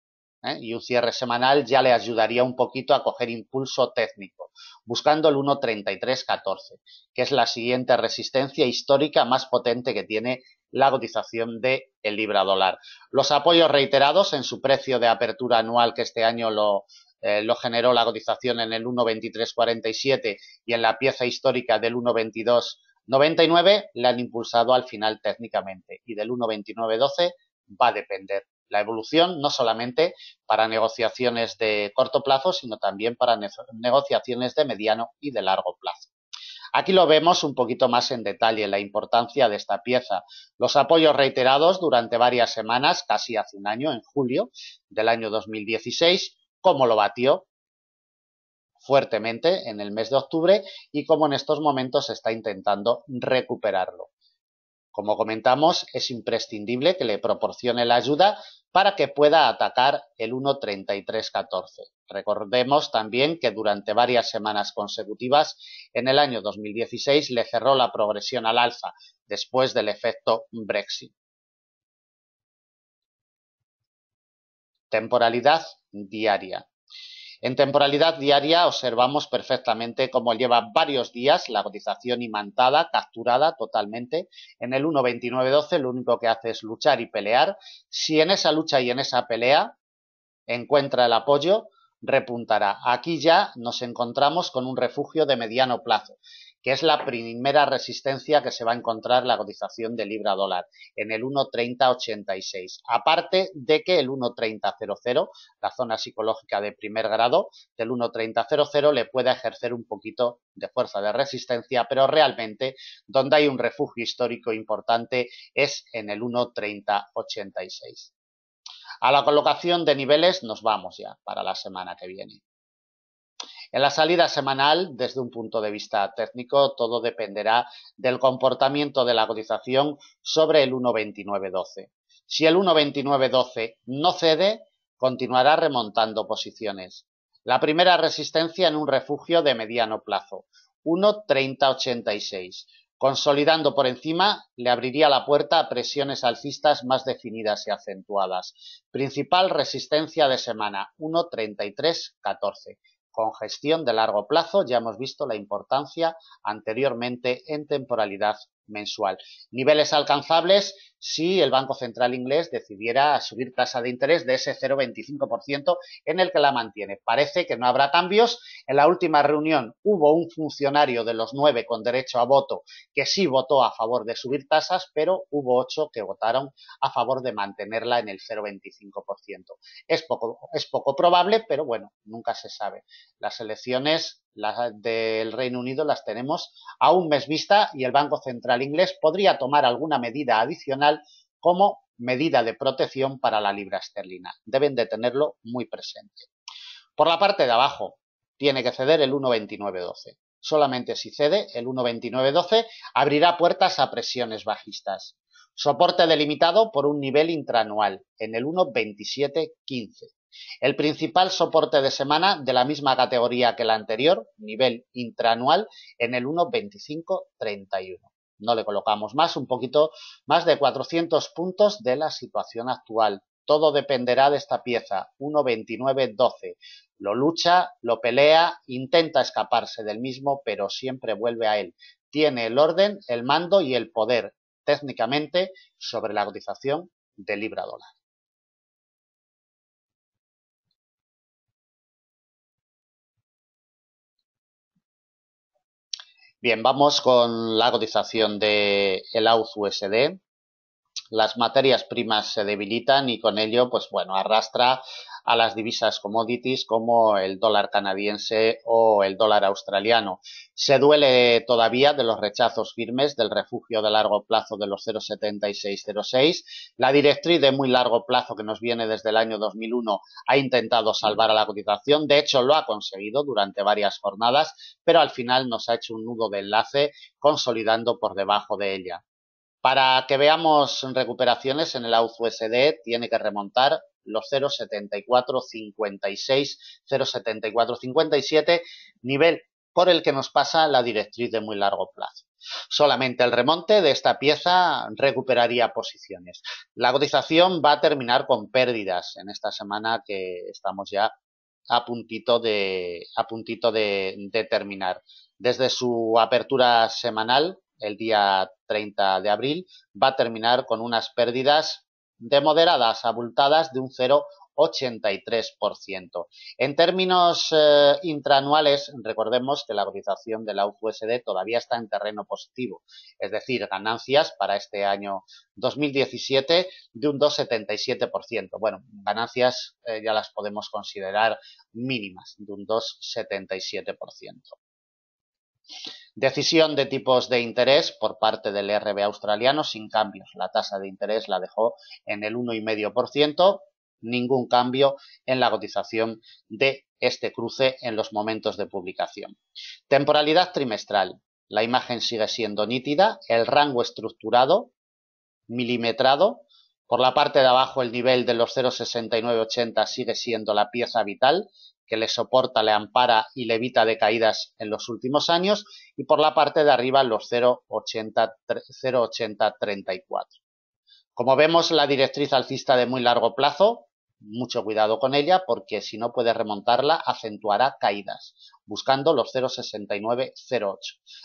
Y un cierre semanal ya le ayudaría un poquito a coger impulso técnico, buscando el 1,3314, que es la siguiente resistencia histórica más potente que tiene la cotización del libra dólar. Los apoyos reiterados en su precio de apertura anual, que este año lo generó la cotización en el 1,2347 y en la pieza histórica del 1,2299, le han impulsado al final técnicamente, y del 1,2912 va a depender la evolución, no solamente para negociaciones de corto plazo, sino también para negociaciones de mediano y de largo plazo. Aquí lo vemos un poquito más en detalle, la importancia de esta pieza. Los apoyos reiterados durante varias semanas, casi hace un año, en julio del año 2016, cómo lo batió fuertemente en el mes de octubre y cómo en estos momentos está intentando recuperarlo. Como comentamos, es imprescindible que le proporcione la ayuda para que pueda atacar el 1,3314. Recordemos también que durante varias semanas consecutivas en el año 2016 le cerró la progresión al alza después del efecto Brexit. Temporalidad diaria. En temporalidad diaria observamos perfectamente cómo lleva varios días la cotización imantada, capturada totalmente en el 1,2912. Lo único que hace es luchar y pelear. Si en esa lucha y en esa pelea encuentra el apoyo, repuntará. Aquí ya nos encontramos con un refugio de mediano plazo, que es la primera resistencia que se va a encontrar la cotización de libra dólar, en el 1.3086. Aparte de que el 1.3000, la zona psicológica de primer grado del 1.3000, le puede ejercer un poquito de fuerza de resistencia, pero realmente donde hay un refugio histórico importante es en el 1.3086. A la colocación de niveles nos vamos ya para la semana que viene. En la salida semanal, desde un punto de vista técnico, todo dependerá del comportamiento de la cotización sobre el 1.2912. Si el 1.2912 no cede, continuará remontando posiciones. La primera resistencia en un refugio de mediano plazo, 1.3086. Consolidando por encima, le abriría la puerta a presiones alcistas más definidas y acentuadas. Principal resistencia de semana, 1.3314. Con gestión de largo plazo, ya hemos visto la importancia anteriormente en temporalidad mensual. Niveles alcanzables si el Banco Central inglés decidiera subir tasa de interés de ese 0,25% en el que la mantiene. Parece que no habrá cambios. En la última reunión hubo un funcionario de los 9 con derecho a voto que sí votó a favor de subir tasas, pero hubo 8 que votaron a favor de mantenerla en el 0,25%. Es poco probable, pero bueno, nunca se sabe. Las elecciones del Reino Unido las tenemos a un mes vista y el Banco Central inglés podría tomar alguna medida adicional como medida de protección para la libra esterlina. Deben de tenerlo muy presente. Por la parte de abajo tiene que ceder el 1.2912. Solamente si cede el 1.2912 abrirá puertas a presiones bajistas. Soporte delimitado por un nivel intraanual en el 1.2715. El principal soporte de semana de la misma categoría que la anterior, nivel intraanual, en el 1.2531. No le colocamos más, un poquito más de 400 puntos de la situación actual. Todo dependerá de esta pieza, 1.2912. Lo lucha, lo pelea, intenta escaparse del mismo, pero siempre vuelve a él. Tiene el orden, el mando y el poder técnicamente sobre la cotización de libra dólar. Bien, vamos con la cotización del AUD-USD. Las materias primas se debilitan y con ello, pues bueno, arrastra a las divisas commodities como el dólar canadiense o el dólar australiano. Se duele todavía de los rechazos firmes del refugio de largo plazo de los 0,7606. La directriz de muy largo plazo que nos viene desde el año 2001 ha intentado salvar a la cotización. De hecho, lo ha conseguido durante varias jornadas, pero al final nos ha hecho un nudo de enlace consolidando por debajo de ella. Para que veamos recuperaciones en el AUD-USD tiene que remontar los 0,7456, 0,7457, nivel por el que nos pasa la directriz de muy largo plazo. Solamente el remonte de esta pieza recuperaría posiciones. La cotización va a terminar con pérdidas en esta semana que estamos ya a puntito de terminar. Desde su apertura semanal, el día 30 de abril, va a terminar con unas pérdidas de moderadas, abultadas de un 0,83%. En términos intraanuales, recordemos que la cotización de la AUD-USD todavía está en terreno positivo, es decir, ganancias para este año 2017 de un 2,77%. Bueno, ganancias ya las podemos considerar mínimas, de un 2,77%. Decisión de tipos de interés por parte del RB australiano sin cambios. La tasa de interés la dejó en el 1,5%. Ningún cambio en la cotización de este cruce en los momentos de publicación. Temporalidad trimestral. La imagen sigue siendo nítida. El rango estructurado, milimetrado. Por la parte de abajo el nivel de los 0,6980 sigue siendo la pieza vital que le soporta, le ampara y le evita de caídas en los últimos años, y por la parte de arriba los 0,8034. Como vemos, la directriz alcista de muy largo plazo, mucho cuidado con ella porque si no puede remontarla acentuará caídas, buscando los 0,6908.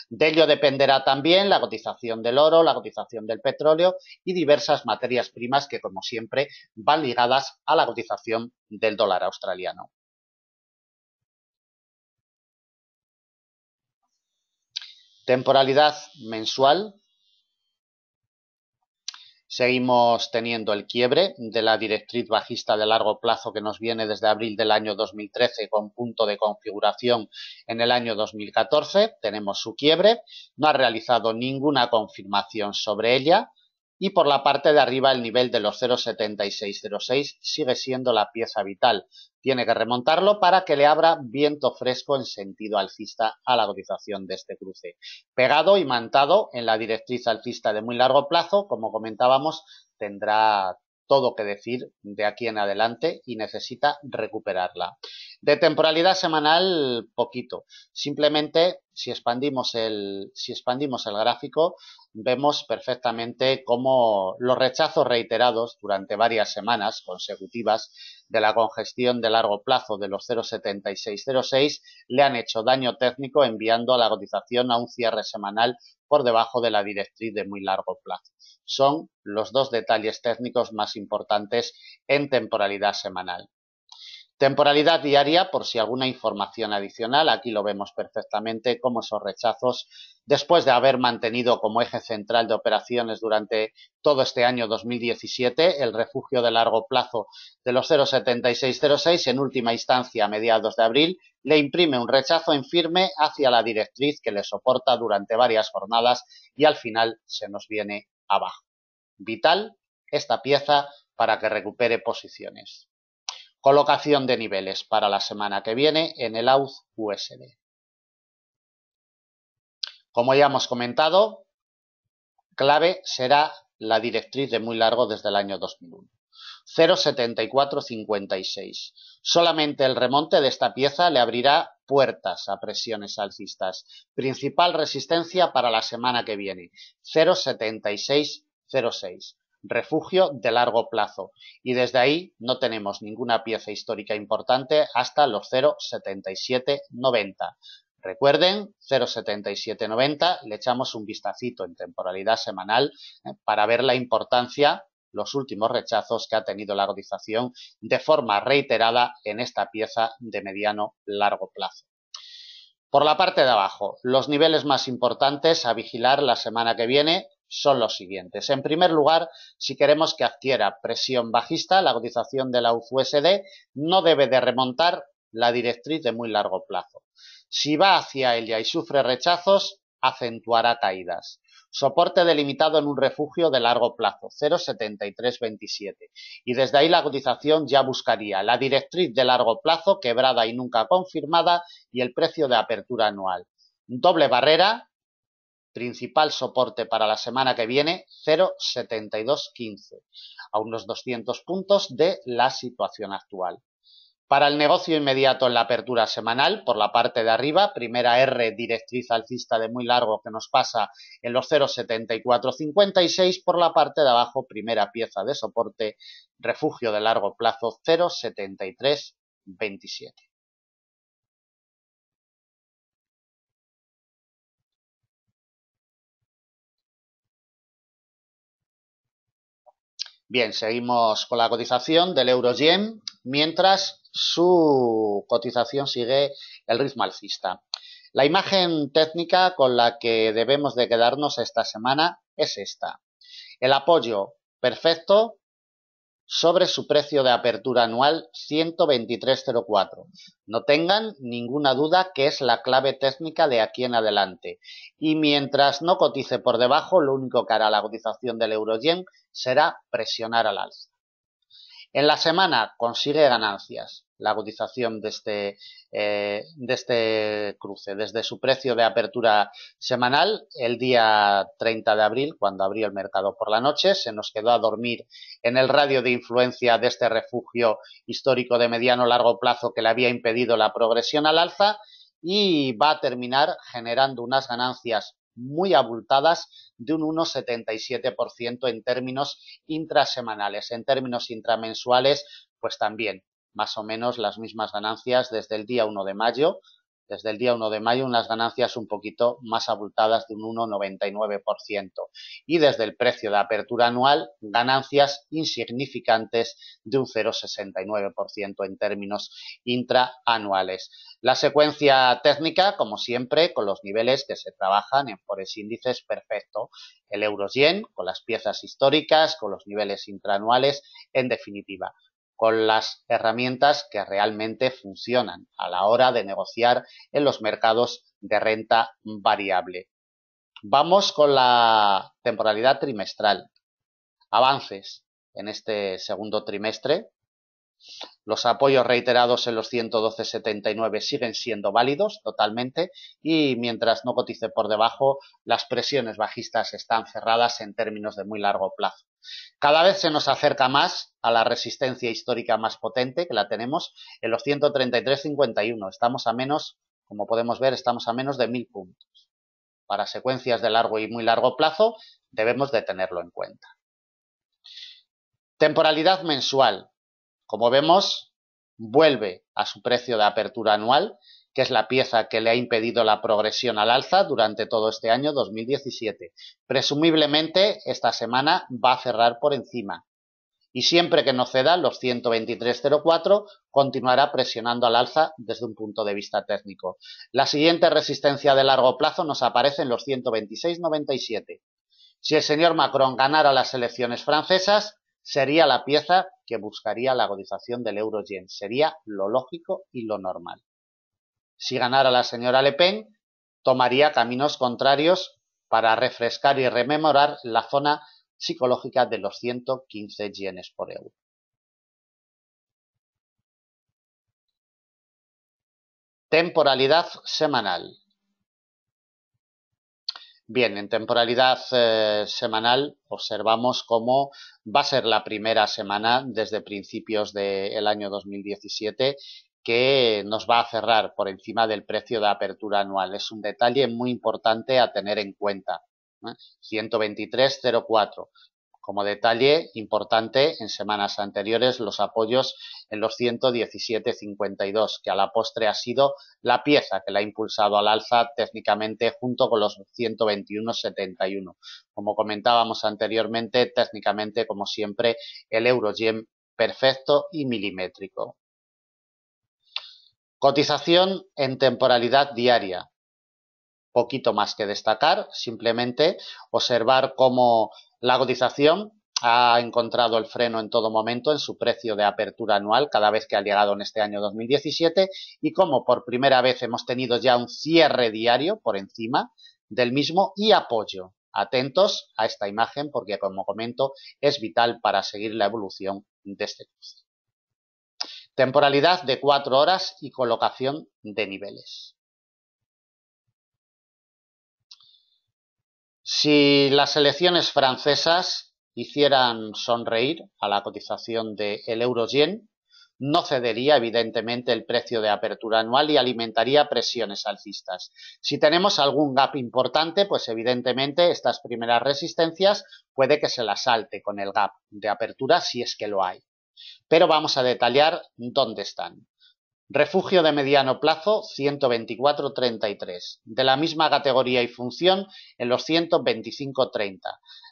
De ello dependerá también la cotización del oro, la cotización del petróleo y diversas materias primas que, como siempre, van ligadas a la cotización del dólar australiano. Temporalidad mensual. Seguimos teniendo el quiebre de la directriz bajista de largo plazo que nos viene desde abril del año 2013 con punto de configuración en el año 2014. Tenemos su quiebre, no ha realizado ninguna confirmación sobre ella y por la parte de arriba el nivel de los 0,7606 sigue siendo la pieza vital. Tiene que remontarlo para que le abra viento fresco en sentido alcista a la cotización de este cruce. Pegado y mantado en la directriz alcista de muy largo plazo, como comentábamos, tendrá todo que decir de aquí en adelante y necesita recuperarla. De temporalidad semanal, poquito. Simplemente, si expandimos el gráfico, vemos perfectamente cómo los rechazos reiterados durante varias semanas consecutivas de la congestión de largo plazo de los 0,7606 le han hecho daño técnico enviando a la cotización a un cierre semanal por debajo de la directriz de muy largo plazo. Son los dos detalles técnicos más importantes en temporalidad semanal. Temporalidad diaria, por si alguna información adicional, aquí lo vemos perfectamente cómo esos rechazos, después de haber mantenido como eje central de operaciones durante todo este año 2017 el refugio de largo plazo de los 0,7606, en última instancia a mediados de abril, le imprime un rechazo en firme hacia la directriz que le soporta durante varias jornadas y al final se nos viene abajo. Vital esta pieza para que recupere posiciones. Colocación de niveles para la semana que viene en el AUD-USD. Como ya hemos comentado, clave será la directriz de muy largo desde el año 2001. 0,7456. Solamente el remonte de esta pieza le abrirá puertas a presiones alcistas. Principal resistencia para la semana que viene, 0,7606. Refugio de largo plazo y desde ahí no tenemos ninguna pieza histórica importante hasta los 0,7790. Recuerden, 0,7790, le echamos un vistacito en temporalidad semanal para ver la importancia, los últimos rechazos que ha tenido la cotización de forma reiterada en esta pieza de mediano largo plazo. Por la parte de abajo, los niveles más importantes a vigilar la semana que viene son los siguientes. En primer lugar, si queremos que adquiera presión bajista, la cotización de la USD no debe de remontar la directriz de muy largo plazo. Si va hacia ella y sufre rechazos, acentuará caídas. Soporte delimitado en un refugio de largo plazo, 0,7327. Y desde ahí la cotización ya buscaría la directriz de largo plazo, quebrada y nunca confirmada, y el precio de apertura anual. Doble barrera, principal soporte para la semana que viene, 0,7215, a unos 200 puntos de la situación actual. Para el negocio inmediato en la apertura semanal, por la parte de arriba, primera R, directriz alcista de muy largo que nos pasa en los 0,7456, por la parte de abajo, primera pieza de soporte, refugio de largo plazo, 0,7327. Bien, seguimos con la cotización del euro-yen, mientras su cotización sigue el ritmo alcista. La imagen técnica con la que debemos de quedarnos esta semana es esta. El apoyo perfecto sobre su precio de apertura anual 123.04. No tengan ninguna duda que es la clave técnica de aquí en adelante. Y mientras no cotice por debajo, lo único que hará la cotización del euro-yen será presionar al alza. En la semana consigue ganancias la cotización de este cruce desde su precio de apertura semanal el día 30 de abril, cuando abrió el mercado por la noche, se nos quedó a dormir en el radio de influencia de este refugio histórico de mediano largo plazo que le había impedido la progresión al alza y va a terminar generando unas ganancias muy abultadas de un 1,77% en términos intrasemanales. En términos intramensuales, pues también más o menos las mismas ganancias desde el día 1 de mayo desde el día 1 de mayo unas ganancias un poquito más abultadas de un 1,99% y desde el precio de apertura anual ganancias insignificantes de un 0,69% en términos intraanuales. La secuencia técnica, como siempre, con los niveles que se trabajan en Forex índices, perfecto. El euro-yen con las piezas históricas, con los niveles intraanuales, en definitiva, con las herramientas que realmente funcionan a la hora de negociar en los mercados de renta variable. Vamos con la temporalidad trimestral. Avances en este segundo trimestre. Los apoyos reiterados en los 112,79 siguen siendo válidos totalmente y mientras no cotice por debajo, las presiones bajistas están cerradas en términos de muy largo plazo. Cada vez se nos acerca más a la resistencia histórica más potente, que la tenemos en los 133,51. Estamos a menos, como podemos ver, estamos a menos de 1000 puntos. Para secuencias de largo y muy largo plazo debemos de tenerlo en cuenta. Temporalidad mensual. Como vemos, vuelve a su precio de apertura anual, que es la pieza que le ha impedido la progresión al alza durante todo este año 2017. Presumiblemente, esta semana va a cerrar por encima. Y siempre que no ceda los 123,04, continuará presionando al alza desde un punto de vista técnico. La siguiente resistencia de largo plazo nos aparece en los 126,97. Si el señor Macron ganara las elecciones francesas, sería la pieza que buscaría la agudización del euro-yen. Sería lo lógico y lo normal. Si ganara la señora Le Pen, tomaría caminos contrarios para refrescar y rememorar la zona psicológica de los 115 yenes por euro. Temporalidad semanal. Bien, en temporalidad semanal observamos cómo va a ser la primera semana desde principios del año 2017 que nos va a cerrar por encima del precio de apertura anual. Es un detalle muy importante a tener en cuenta. 123,04. Como detalle importante, en semanas anteriores los apoyos en los 117,52, que a la postre ha sido la pieza que la ha impulsado al alza técnicamente junto con los 121,71. Como comentábamos anteriormente, técnicamente, como siempre, el euro-yen perfecto y milimétrico. Cotización en temporalidad diaria. Poquito más que destacar, simplemente observar cómo la cotización ha encontrado el freno en todo momento en su precio de apertura anual cada vez que ha llegado en este año 2017 y cómo por primera vez hemos tenido ya un cierre diario por encima del mismo y apoyo. Atentos a esta imagen porque, como comento, es vital para seguir la evolución de este cruce. Temporalidad de 4 horas y colocación de niveles. Si las elecciones francesas hicieran sonreír a la cotización del euro-yen, no cedería evidentemente el precio de apertura anual y alimentaría presiones alcistas. Si tenemos algún gap importante, pues evidentemente estas primeras resistencias puede que se las salte con el gap de apertura si es que lo hay. Pero vamos a detallar dónde están. Refugio de mediano plazo 124,33, de la misma categoría y función en los 125,30.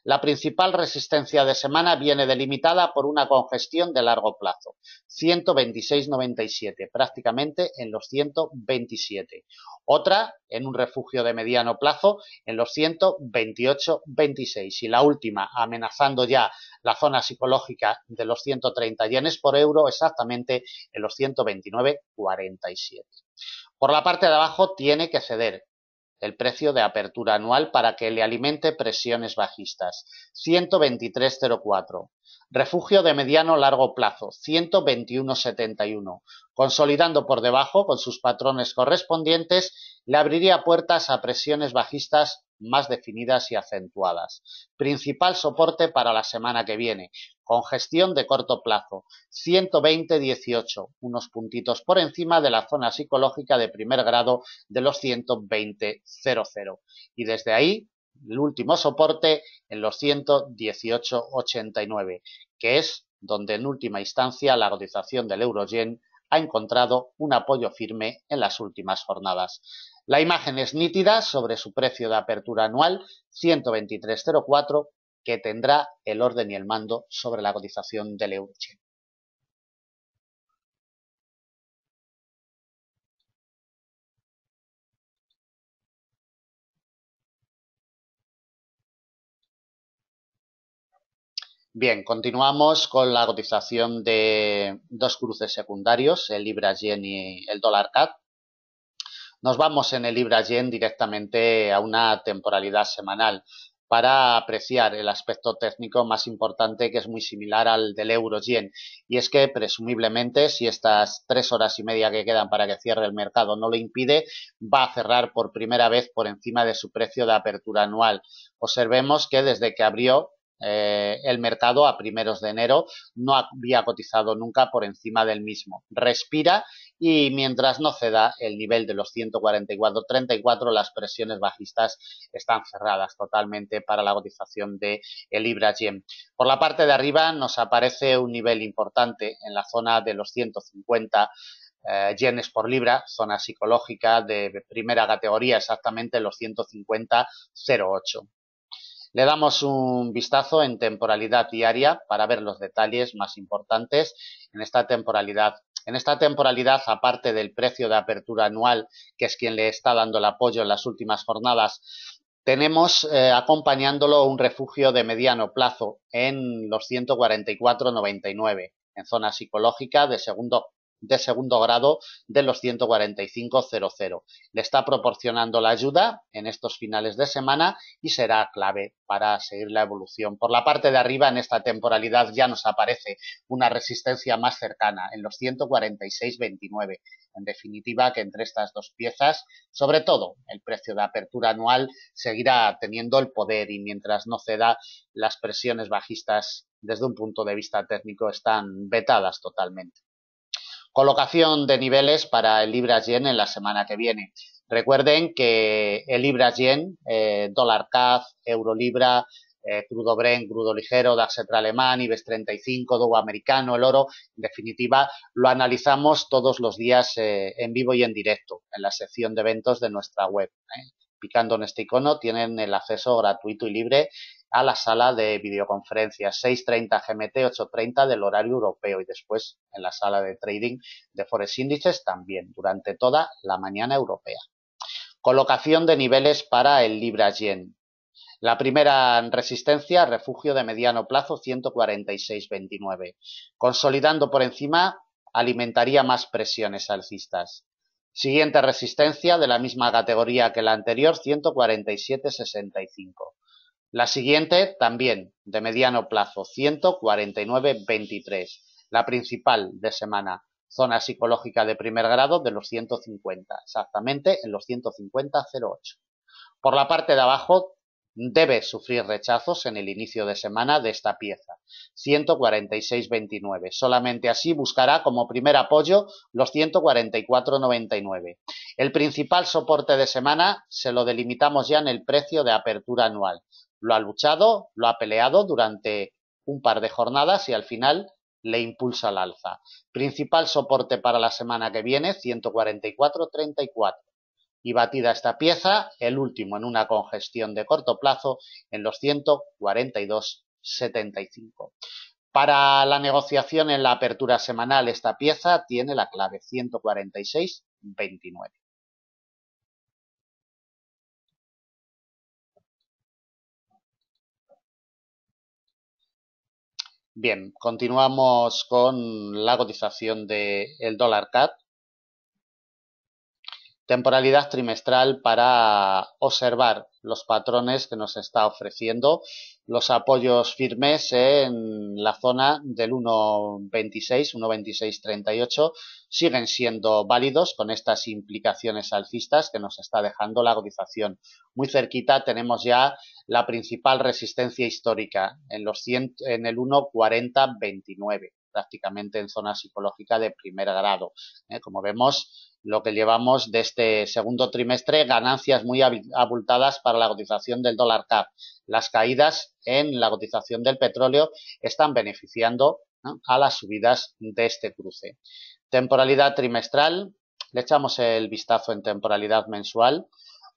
La principal resistencia de semana viene delimitada por una congestión de largo plazo, 126,97, prácticamente en los 127. Otra en un refugio de mediano plazo en los 128,26 y la última amenazando ya la zona psicológica de los 130 yenes por euro exactamente en los 129,47. Por la parte de abajo tiene que ceder el precio de apertura anual para que le alimente presiones bajistas, 123,04. Refugio de mediano largo plazo, 121,71. Consolidando por debajo con sus patrones correspondientes, le abriría puertas a presiones bajistas más definidas y acentuadas. Principal soporte para la semana que viene, congestión de corto plazo, 120,18, unos puntitos por encima de la zona psicológica de primer grado de los 120,00. Y desde ahí, el último soporte en los 118,89, que es donde en última instancia la cotización del euro-yen ha encontrado un apoyo firme en las últimas jornadas. La imagen es nítida sobre su precio de apertura anual 123,04, que tendrá el orden y el mando sobre la cotización del euro-yen. Bien, continuamos con la cotización de dos cruces secundarios, el Libra-Yen y el dólar-CAD. Nos vamos en el Libra-Yen directamente a una temporalidad semanal para apreciar el aspecto técnico más importante, que es muy similar al del euro-yen, y es que presumiblemente, si estas 3 horas y media que quedan para que cierre el mercado no lo impide, va a cerrar por primera vez por encima de su precio de apertura anual. Observemos que desde que abrió el mercado a primeros de enero no había cotizado nunca por encima del mismo. Respira y mientras no ceda el nivel de los 144,34, las presiones bajistas están cerradas totalmente para la cotización de el Libra-Yen. Por la parte de arriba nos aparece un nivel importante en la zona de los 150 yenes por libra, zona psicológica de primera categoría, exactamente los 150,08. Le damos un vistazo en temporalidad diaria para ver los detalles más importantes en esta temporalidad. En esta temporalidad, aparte del precio de apertura anual, que es quien le está dando el apoyo en las últimas jornadas, tenemos acompañándolo un refugio de mediano plazo en los 144,99, en zona psicológica de segundo grado de los 145,00. Le está proporcionando la ayuda en estos finales de semana y será clave para seguir la evolución. Por la parte de arriba, en esta temporalidad ya nos aparece una resistencia más cercana en los 146,29. En definitiva, que entre estas dos piezas, sobre todo el precio de apertura anual, seguirá teniendo el poder, y mientras no ceda, las presiones bajistas desde un punto de vista técnico están vetadas totalmente. Colocación de niveles para el Libra-Yen en la semana que viene. Recuerden que el Libra-Yen, dólar CAD, euro-libra, crudo Brent, crudo ligero, DAX alemán, IBEX 35, Dow americano, el oro, en definitiva, lo analizamos todos los días en vivo y en directo en la sección de eventos de nuestra web. Picando en este icono tienen el acceso gratuito y libre a la sala de videoconferencias 6:30 GMT, 8:30 del horario europeo, y después en la sala de trading de Forex Índices también durante toda la mañana europea. Colocación de niveles para el Libra-Yen. La primera resistencia, refugio de mediano plazo, 146,29. Consolidando por encima, alimentaría más presiones alcistas. Siguiente resistencia, de la misma categoría que la anterior, 147,65. La siguiente, también de mediano plazo, 149,23. La principal de semana, zona psicológica de primer grado de los 150, exactamente en los 150,08. Por la parte de abajo, debe sufrir rechazos en el inicio de semana de esta pieza, 146,29. Solamente así buscará como primer apoyo los 144,99. El principal soporte de semana se lo delimitamos ya en el precio de apertura anual. Lo ha luchado, lo ha peleado durante un par de jornadas y al final le impulsa al alza. Principal soporte para la semana que viene, 144,34. Y batida esta pieza, el último en una congestión de corto plazo en los 142,75. Para la negociación en la apertura semanal, esta pieza tiene la clave 146,29. Bien, continuamos con la cotización del dólar CAD. Temporalidad trimestral para observar los patrones que nos está ofreciendo. Los apoyos firmes en la zona del 1,26, 1,2638 siguen siendo válidos con estas implicaciones alcistas que nos está dejando la cotización. Muy cerquita tenemos ya la principal resistencia histórica en el 1,4029, prácticamente en zona psicológica de primer grado. Como vemos, lo que llevamos de este segundo trimestre, ganancias muy abultadas para la cotización del dólar CAD. Las caídas en la cotización del petróleo están beneficiando, ¿no?, a las subidas de este cruce. Temporalidad trimestral, le echamos el vistazo en temporalidad mensual.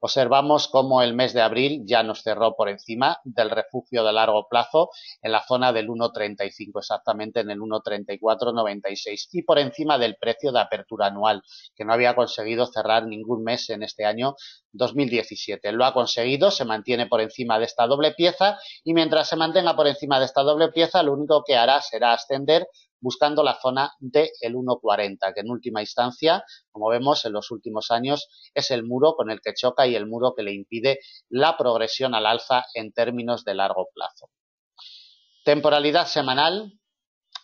Observamos cómo el mes de abril ya nos cerró por encima del refugio de largo plazo en la zona del 1,35, exactamente en el 1,3496 y por encima del precio de apertura anual, que no había conseguido cerrar ningún mes en este año 2017. Lo ha conseguido, se mantiene por encima de esta doble pieza y mientras se mantenga por encima de esta doble pieza, lo único que hará será ascender buscando la zona del 1,40, que en última instancia, como vemos en los últimos años, es el muro con el que choca y el muro que le impide la progresión al alza en términos de largo plazo. Temporalidad semanal,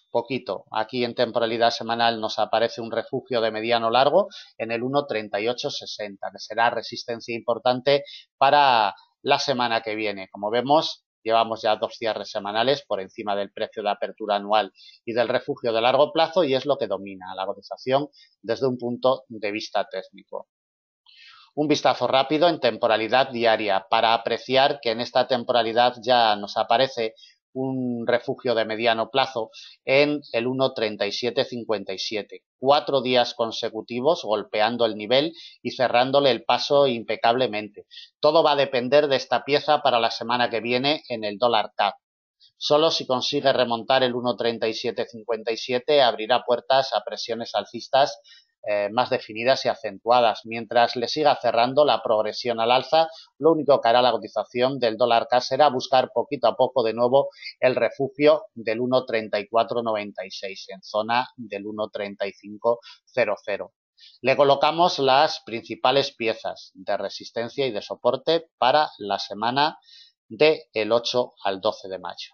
poquito. Aquí en temporalidad semanal nos aparece un refugio de mediano largo en el 1,3860, que será resistencia importante para la semana que viene. Como vemos, llevamos ya 2 cierres semanales por encima del precio de apertura anual y del refugio de largo plazo y es lo que domina la cotización desde un punto de vista técnico. Un vistazo rápido en temporalidad diaria para apreciar que en esta temporalidad ya nos aparece un refugio de mediano plazo en el 1,3757. 4 días consecutivos golpeando el nivel y cerrándole el paso impecablemente. Todo va a depender de esta pieza para la semana que viene en el dólar CAD. Solo si consigue remontar el 1,3757 abrirá puertas a presiones alcistas más definidas y acentuadas. Mientras le siga cerrando la progresión al alza, lo único que hará la cotización del dólar CAD será buscar poquito a poco de nuevo el refugio del 1,3496 en zona del 1,3500. Le colocamos las principales piezas de resistencia y de soporte para la semana del 8 al 12 de mayo.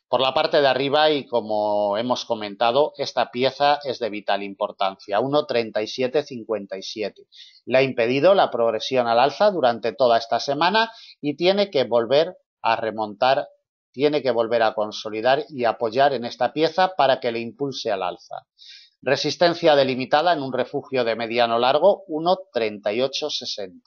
Por la parte de arriba y como hemos comentado, esta pieza es de vital importancia, 1,3757. Le ha impedido la progresión al alza durante toda esta semana y tiene que volver a remontar, tiene que volver a consolidar y apoyar en esta pieza para que le impulse al alza. Resistencia delimitada en un refugio de mediano largo 1,3860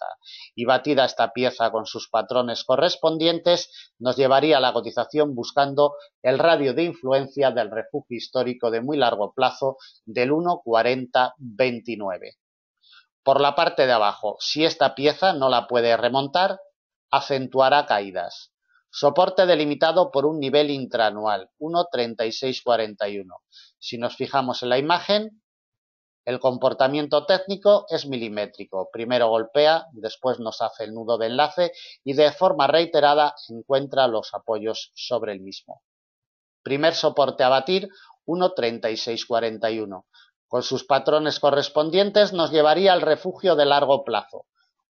y batida esta pieza con sus patrones correspondientes nos llevaría a la cotización buscando el radio de influencia del refugio histórico de muy largo plazo del 1,4029. Por la parte de abajo, si esta pieza no la puede remontar, acentuará caídas. Soporte delimitado por un nivel intraanual, 1,3641. Si nos fijamos en la imagen, el comportamiento técnico es milimétrico. Primero golpea, después nos hace el nudo de enlace y de forma reiterada encuentra los apoyos sobre el mismo. Primer soporte a batir, 1,3641. Con sus patrones correspondientes nos llevaría al refugio de largo plazo,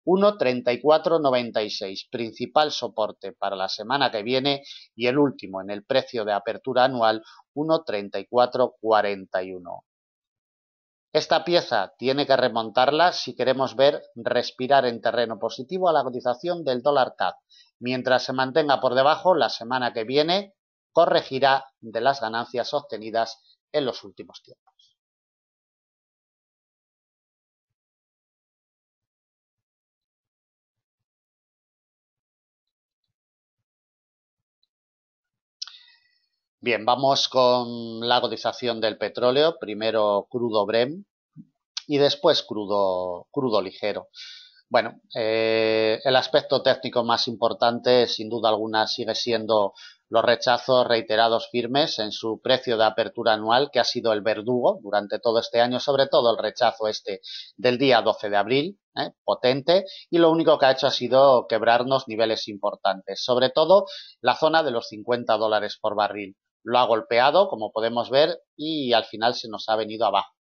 1,3496, principal soporte para la semana que viene y el último en el precio de apertura anual, 1,3441. Esta pieza tiene que remontarla si queremos ver respirar en terreno positivo a la cotización del dólar CAD. Mientras se mantenga por debajo, la semana que viene corregirá de las ganancias obtenidas en los últimos tiempos. Bien, vamos con la cotización del petróleo, primero crudo Brent y después crudo ligero. Bueno, el aspecto técnico más importante, sin duda alguna, sigue siendo los rechazos reiterados firmes en su precio de apertura anual, que ha sido el verdugo durante todo este año, sobre todo el rechazo del día 12 de abril, potente, y lo único que ha hecho ha sido quebrarnos niveles importantes, sobre todo la zona de los $50 por barril. Lo ha golpeado, como podemos ver, y al final se nos ha venido abajo.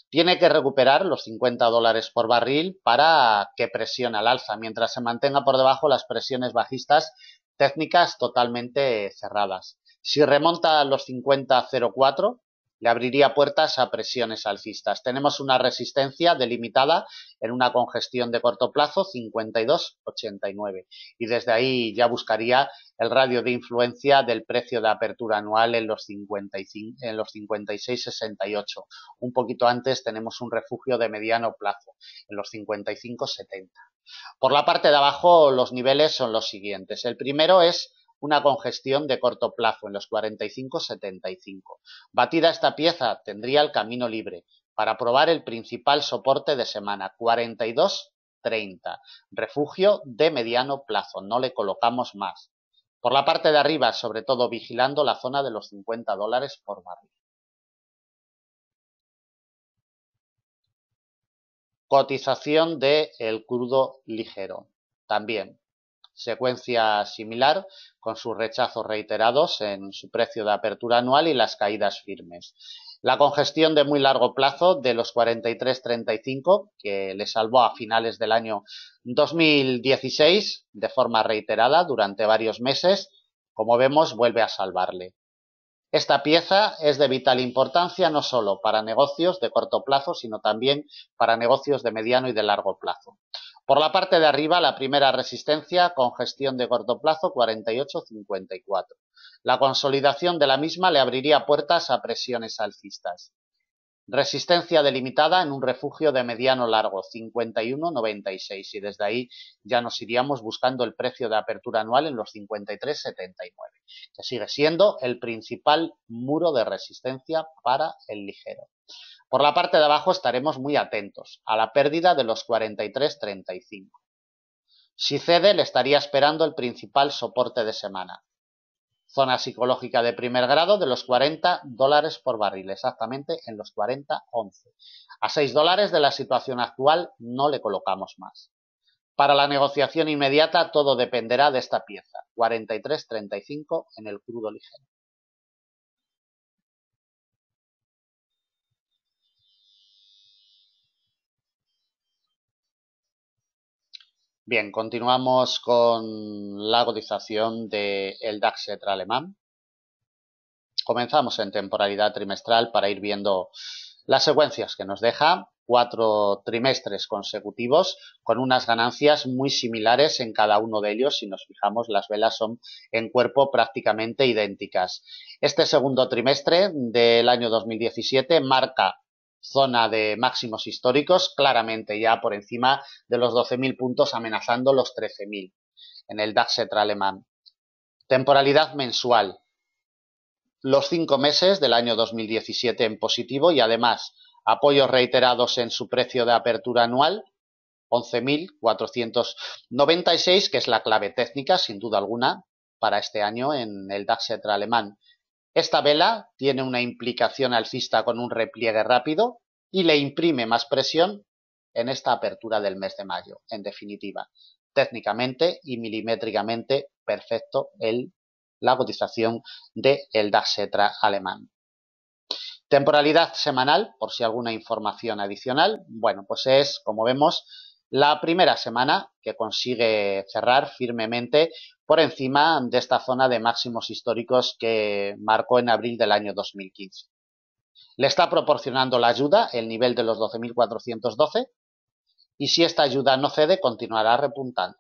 Tiene que recuperar los $50 por barril para que presione al alza, mientras se mantenga por debajo las presiones bajistas técnicas totalmente cerradas. Si remonta a los 50,04, le abriría puertas a presiones alcistas. Tenemos una resistencia delimitada en una congestión de corto plazo, 52,89, y desde ahí ya buscaría el radio de influencia del precio de apertura anual en los 56,68. Un poquito antes tenemos un refugio de mediano plazo, en los 55,70. Por la parte de abajo los niveles son los siguientes. El primero es una congestión de corto plazo en los 45,75. Batida esta pieza, tendría el camino libre para probar el principal soporte de semana, 42,30. Refugio de mediano plazo, no le colocamos más. Por la parte de arriba, sobre todo vigilando la zona de los $50 por barril. Cotización del crudo ligero. También secuencia similar, con sus rechazos reiterados en su precio de apertura anual y las caídas firmes. La congestión de muy largo plazo de los 43,35, que le salvó a finales del año 2016 de forma reiterada durante varios meses, como vemos, vuelve a salvarle. Esta pieza es de vital importancia no solo para negocios de corto plazo, sino también para negocios de mediano y de largo plazo. Por la parte de arriba, la primera resistencia, congestión de corto plazo, 48,54. La consolidación de la misma le abriría puertas a presiones alcistas. Resistencia delimitada en un refugio de mediano largo, 51,96, y desde ahí ya nos iríamos buscando el precio de apertura anual en los 53,79, que sigue siendo el principal muro de resistencia para el ligero. Por la parte de abajo estaremos muy atentos a la pérdida de los 43,35. Si cede, le estaría esperando el principal soporte de semana. Zona psicológica de primer grado de los $40 por barril, exactamente en los 40,11. A $6 de la situación actual no le colocamos más. Para la negociación inmediata todo dependerá de esta pieza, 43,35 en el crudo ligero. Bien, continuamos con la cotización del DAX Etra alemán. Comenzamos en temporalidad trimestral para ir viendo las secuencias que nos deja. 4 trimestres consecutivos con unas ganancias muy similares en cada uno de ellos. Si nos fijamos, las velas son en cuerpo prácticamente idénticas. Este segundo trimestre del año 2017 marca zona de máximos históricos, claramente ya por encima de los 12.000 puntos, amenazando los 13.000 en el DAX Etra alemán. Temporalidad mensual. Los 5 meses del año 2017 en positivo y además apoyos reiterados en su precio de apertura anual, 11.496, que es la clave técnica, sin duda alguna, para este año en el DAX Etra alemán. Esta vela tiene una implicación alcista con un repliegue rápido y le imprime más presión en esta apertura del mes de mayo. En definitiva, técnicamente y milimétricamente perfecto la cotización del DAX Etra alemán. Temporalidad semanal, por si alguna información adicional, bueno, pues es, como vemos, la primera semana que consigue cerrar firmemente por encima de esta zona de máximos históricos que marcó en abril del año 2015. Le está proporcionando la ayuda, el nivel de los 12.412, y si esta ayuda no cede, continuará repuntando.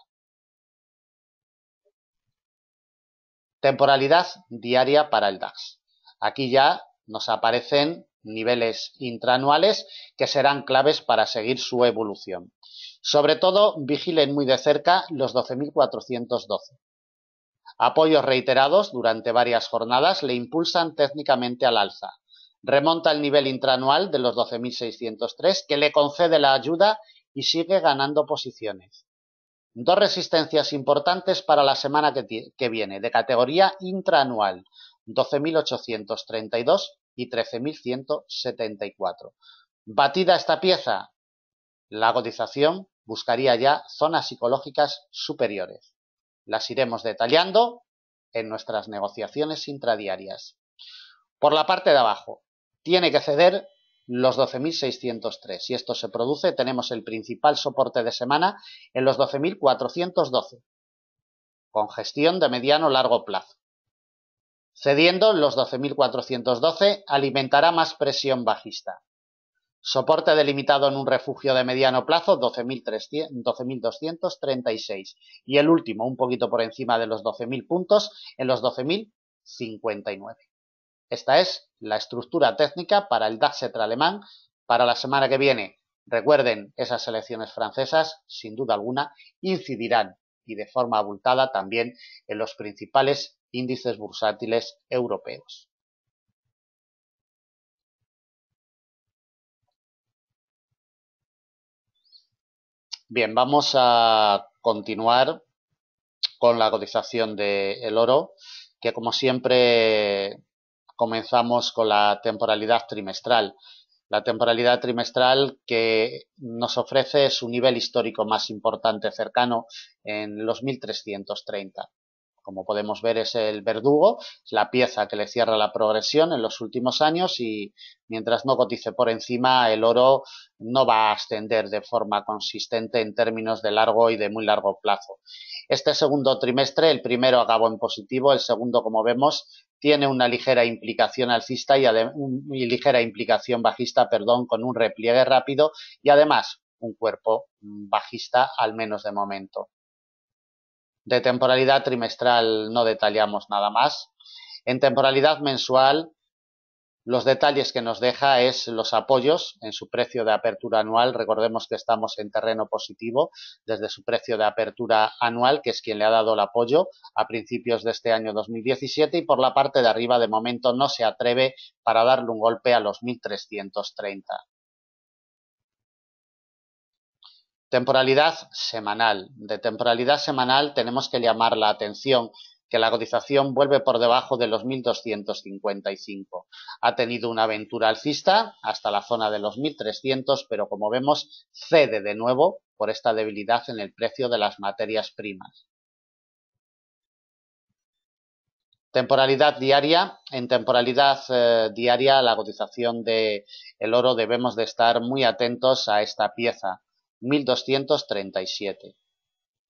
Temporalidad diaria para el DAX. Aquí ya nos aparecen niveles intraanuales que serán claves para seguir su evolución. Sobre todo, vigilen muy de cerca los 12.412. Apoyos reiterados durante varias jornadas le impulsan técnicamente al alza. Remonta el nivel intraanual de los 12.603, que le concede la ayuda y sigue ganando posiciones. Dos resistencias importantes para la semana que viene, de categoría intraanual, 12.832 y 13.174. Batida esta pieza, la cotización buscaría ya zonas psicológicas superiores. Las iremos detallando en nuestras negociaciones intradiarias. Por la parte de abajo, tiene que ceder los 12.603. Si esto se produce, tenemos el principal soporte de semana en los 12.412, con gestión de mediano-largo plazo. Cediendo los 12.412, alimentará más presión bajista. Soporte delimitado en un refugio de mediano plazo, 12.236. Y el último, un poquito por encima de los 12.000 puntos, en los 12.059. Esta es la estructura técnica para el DAX Etra alemán para la semana que viene. Recuerden, esas elecciones francesas, sin duda alguna, incidirán y de forma abultada también en los principales índices bursátiles europeos. Bien, vamos a continuar con la cotización del oro, que como siempre comenzamos con la temporalidad trimestral. La temporalidad trimestral que nos ofrece su nivel histórico más importante cercano en los 1330. Como podemos ver, es el verdugo, la pieza que le cierra la progresión en los últimos años, y mientras no cotice por encima, el oro no va a ascender de forma consistente en términos de largo y de muy largo plazo. Este segundo trimestre, el primero acabó en positivo, el segundo, como vemos, tiene una ligera implicación alcista y ligera implicación bajista, con un repliegue rápido y además un cuerpo bajista, al menos de momento. De temporalidad trimestral no detallamos nada más. En temporalidad mensual, los detalles que nos deja es los apoyos en su precio de apertura anual. Recordemos que estamos en terreno positivo desde su precio de apertura anual, que es quien le ha dado el apoyo a principios de este año 2017, y por la parte de arriba de momento no se atreve para darle un golpe a los 1330. Temporalidad semanal. De temporalidad semanal tenemos que llamar la atención que la cotización vuelve por debajo de los 1255. Ha tenido una aventura alcista hasta la zona de los 1300, pero como vemos cede de nuevo por esta debilidad en el precio de las materias primas. Temporalidad diaria. En temporalidad diaria, la cotización del oro debemos de estar muy atentos a esta pieza, 1237.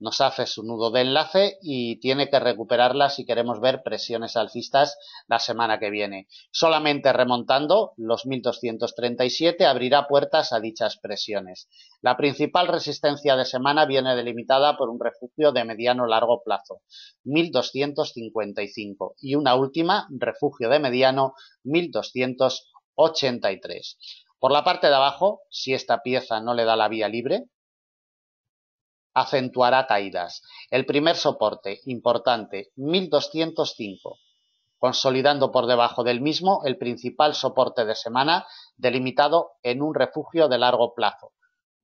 Nos hace su nudo de enlace y tiene que recuperarla si queremos ver presiones alcistas la semana que viene. Solamente remontando los 1237 abrirá puertas a dichas presiones. La principal resistencia de semana viene delimitada por un refugio de mediano-largo plazo, 1255, y una última, refugio de mediano, 1283. Por la parte de abajo, si esta pieza no le da la vía libre, acentuará caídas. El primer soporte importante, 1205, consolidando por debajo del mismo el principal soporte de semana, delimitado en un refugio de largo plazo,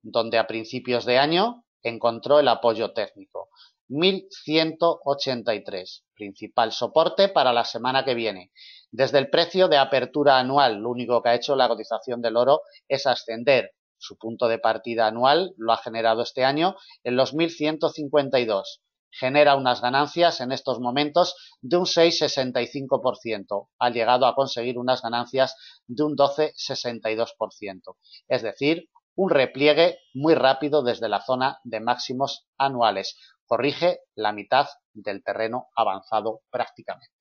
donde a principios de año encontró el apoyo técnico. 1183, principal soporte para la semana que viene. Desde el precio de apertura anual, lo único que ha hecho la cotización del oro es ascender. Su punto de partida anual lo ha generado este año en los 1152. Genera unas ganancias en estos momentos de un 6,65%. Ha llegado a conseguir unas ganancias de un 12,62%. Es decir, un repliegue muy rápido desde la zona de máximos anuales. Corrige la mitad del terreno avanzado prácticamente.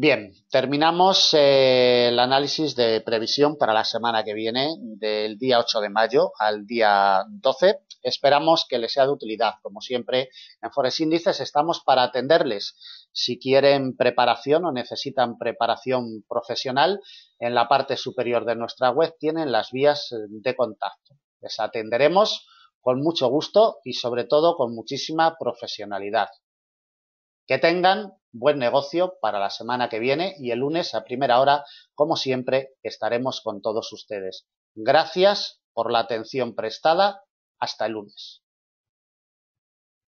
Bien, terminamos el análisis de previsión para la semana que viene, del día 8 de mayo al día 12. Esperamos que les sea de utilidad. Como siempre, en Forex Índices estamos para atenderles. Si quieren preparación o necesitan preparación profesional, en la parte superior de nuestra web tienen las vías de contacto. Les atenderemos con mucho gusto y sobre todo con muchísima profesionalidad. Que tengan buen negocio para la semana que viene, y el lunes a primera hora, como siempre, estaremos con todos ustedes. Gracias por la atención prestada. Hasta el lunes.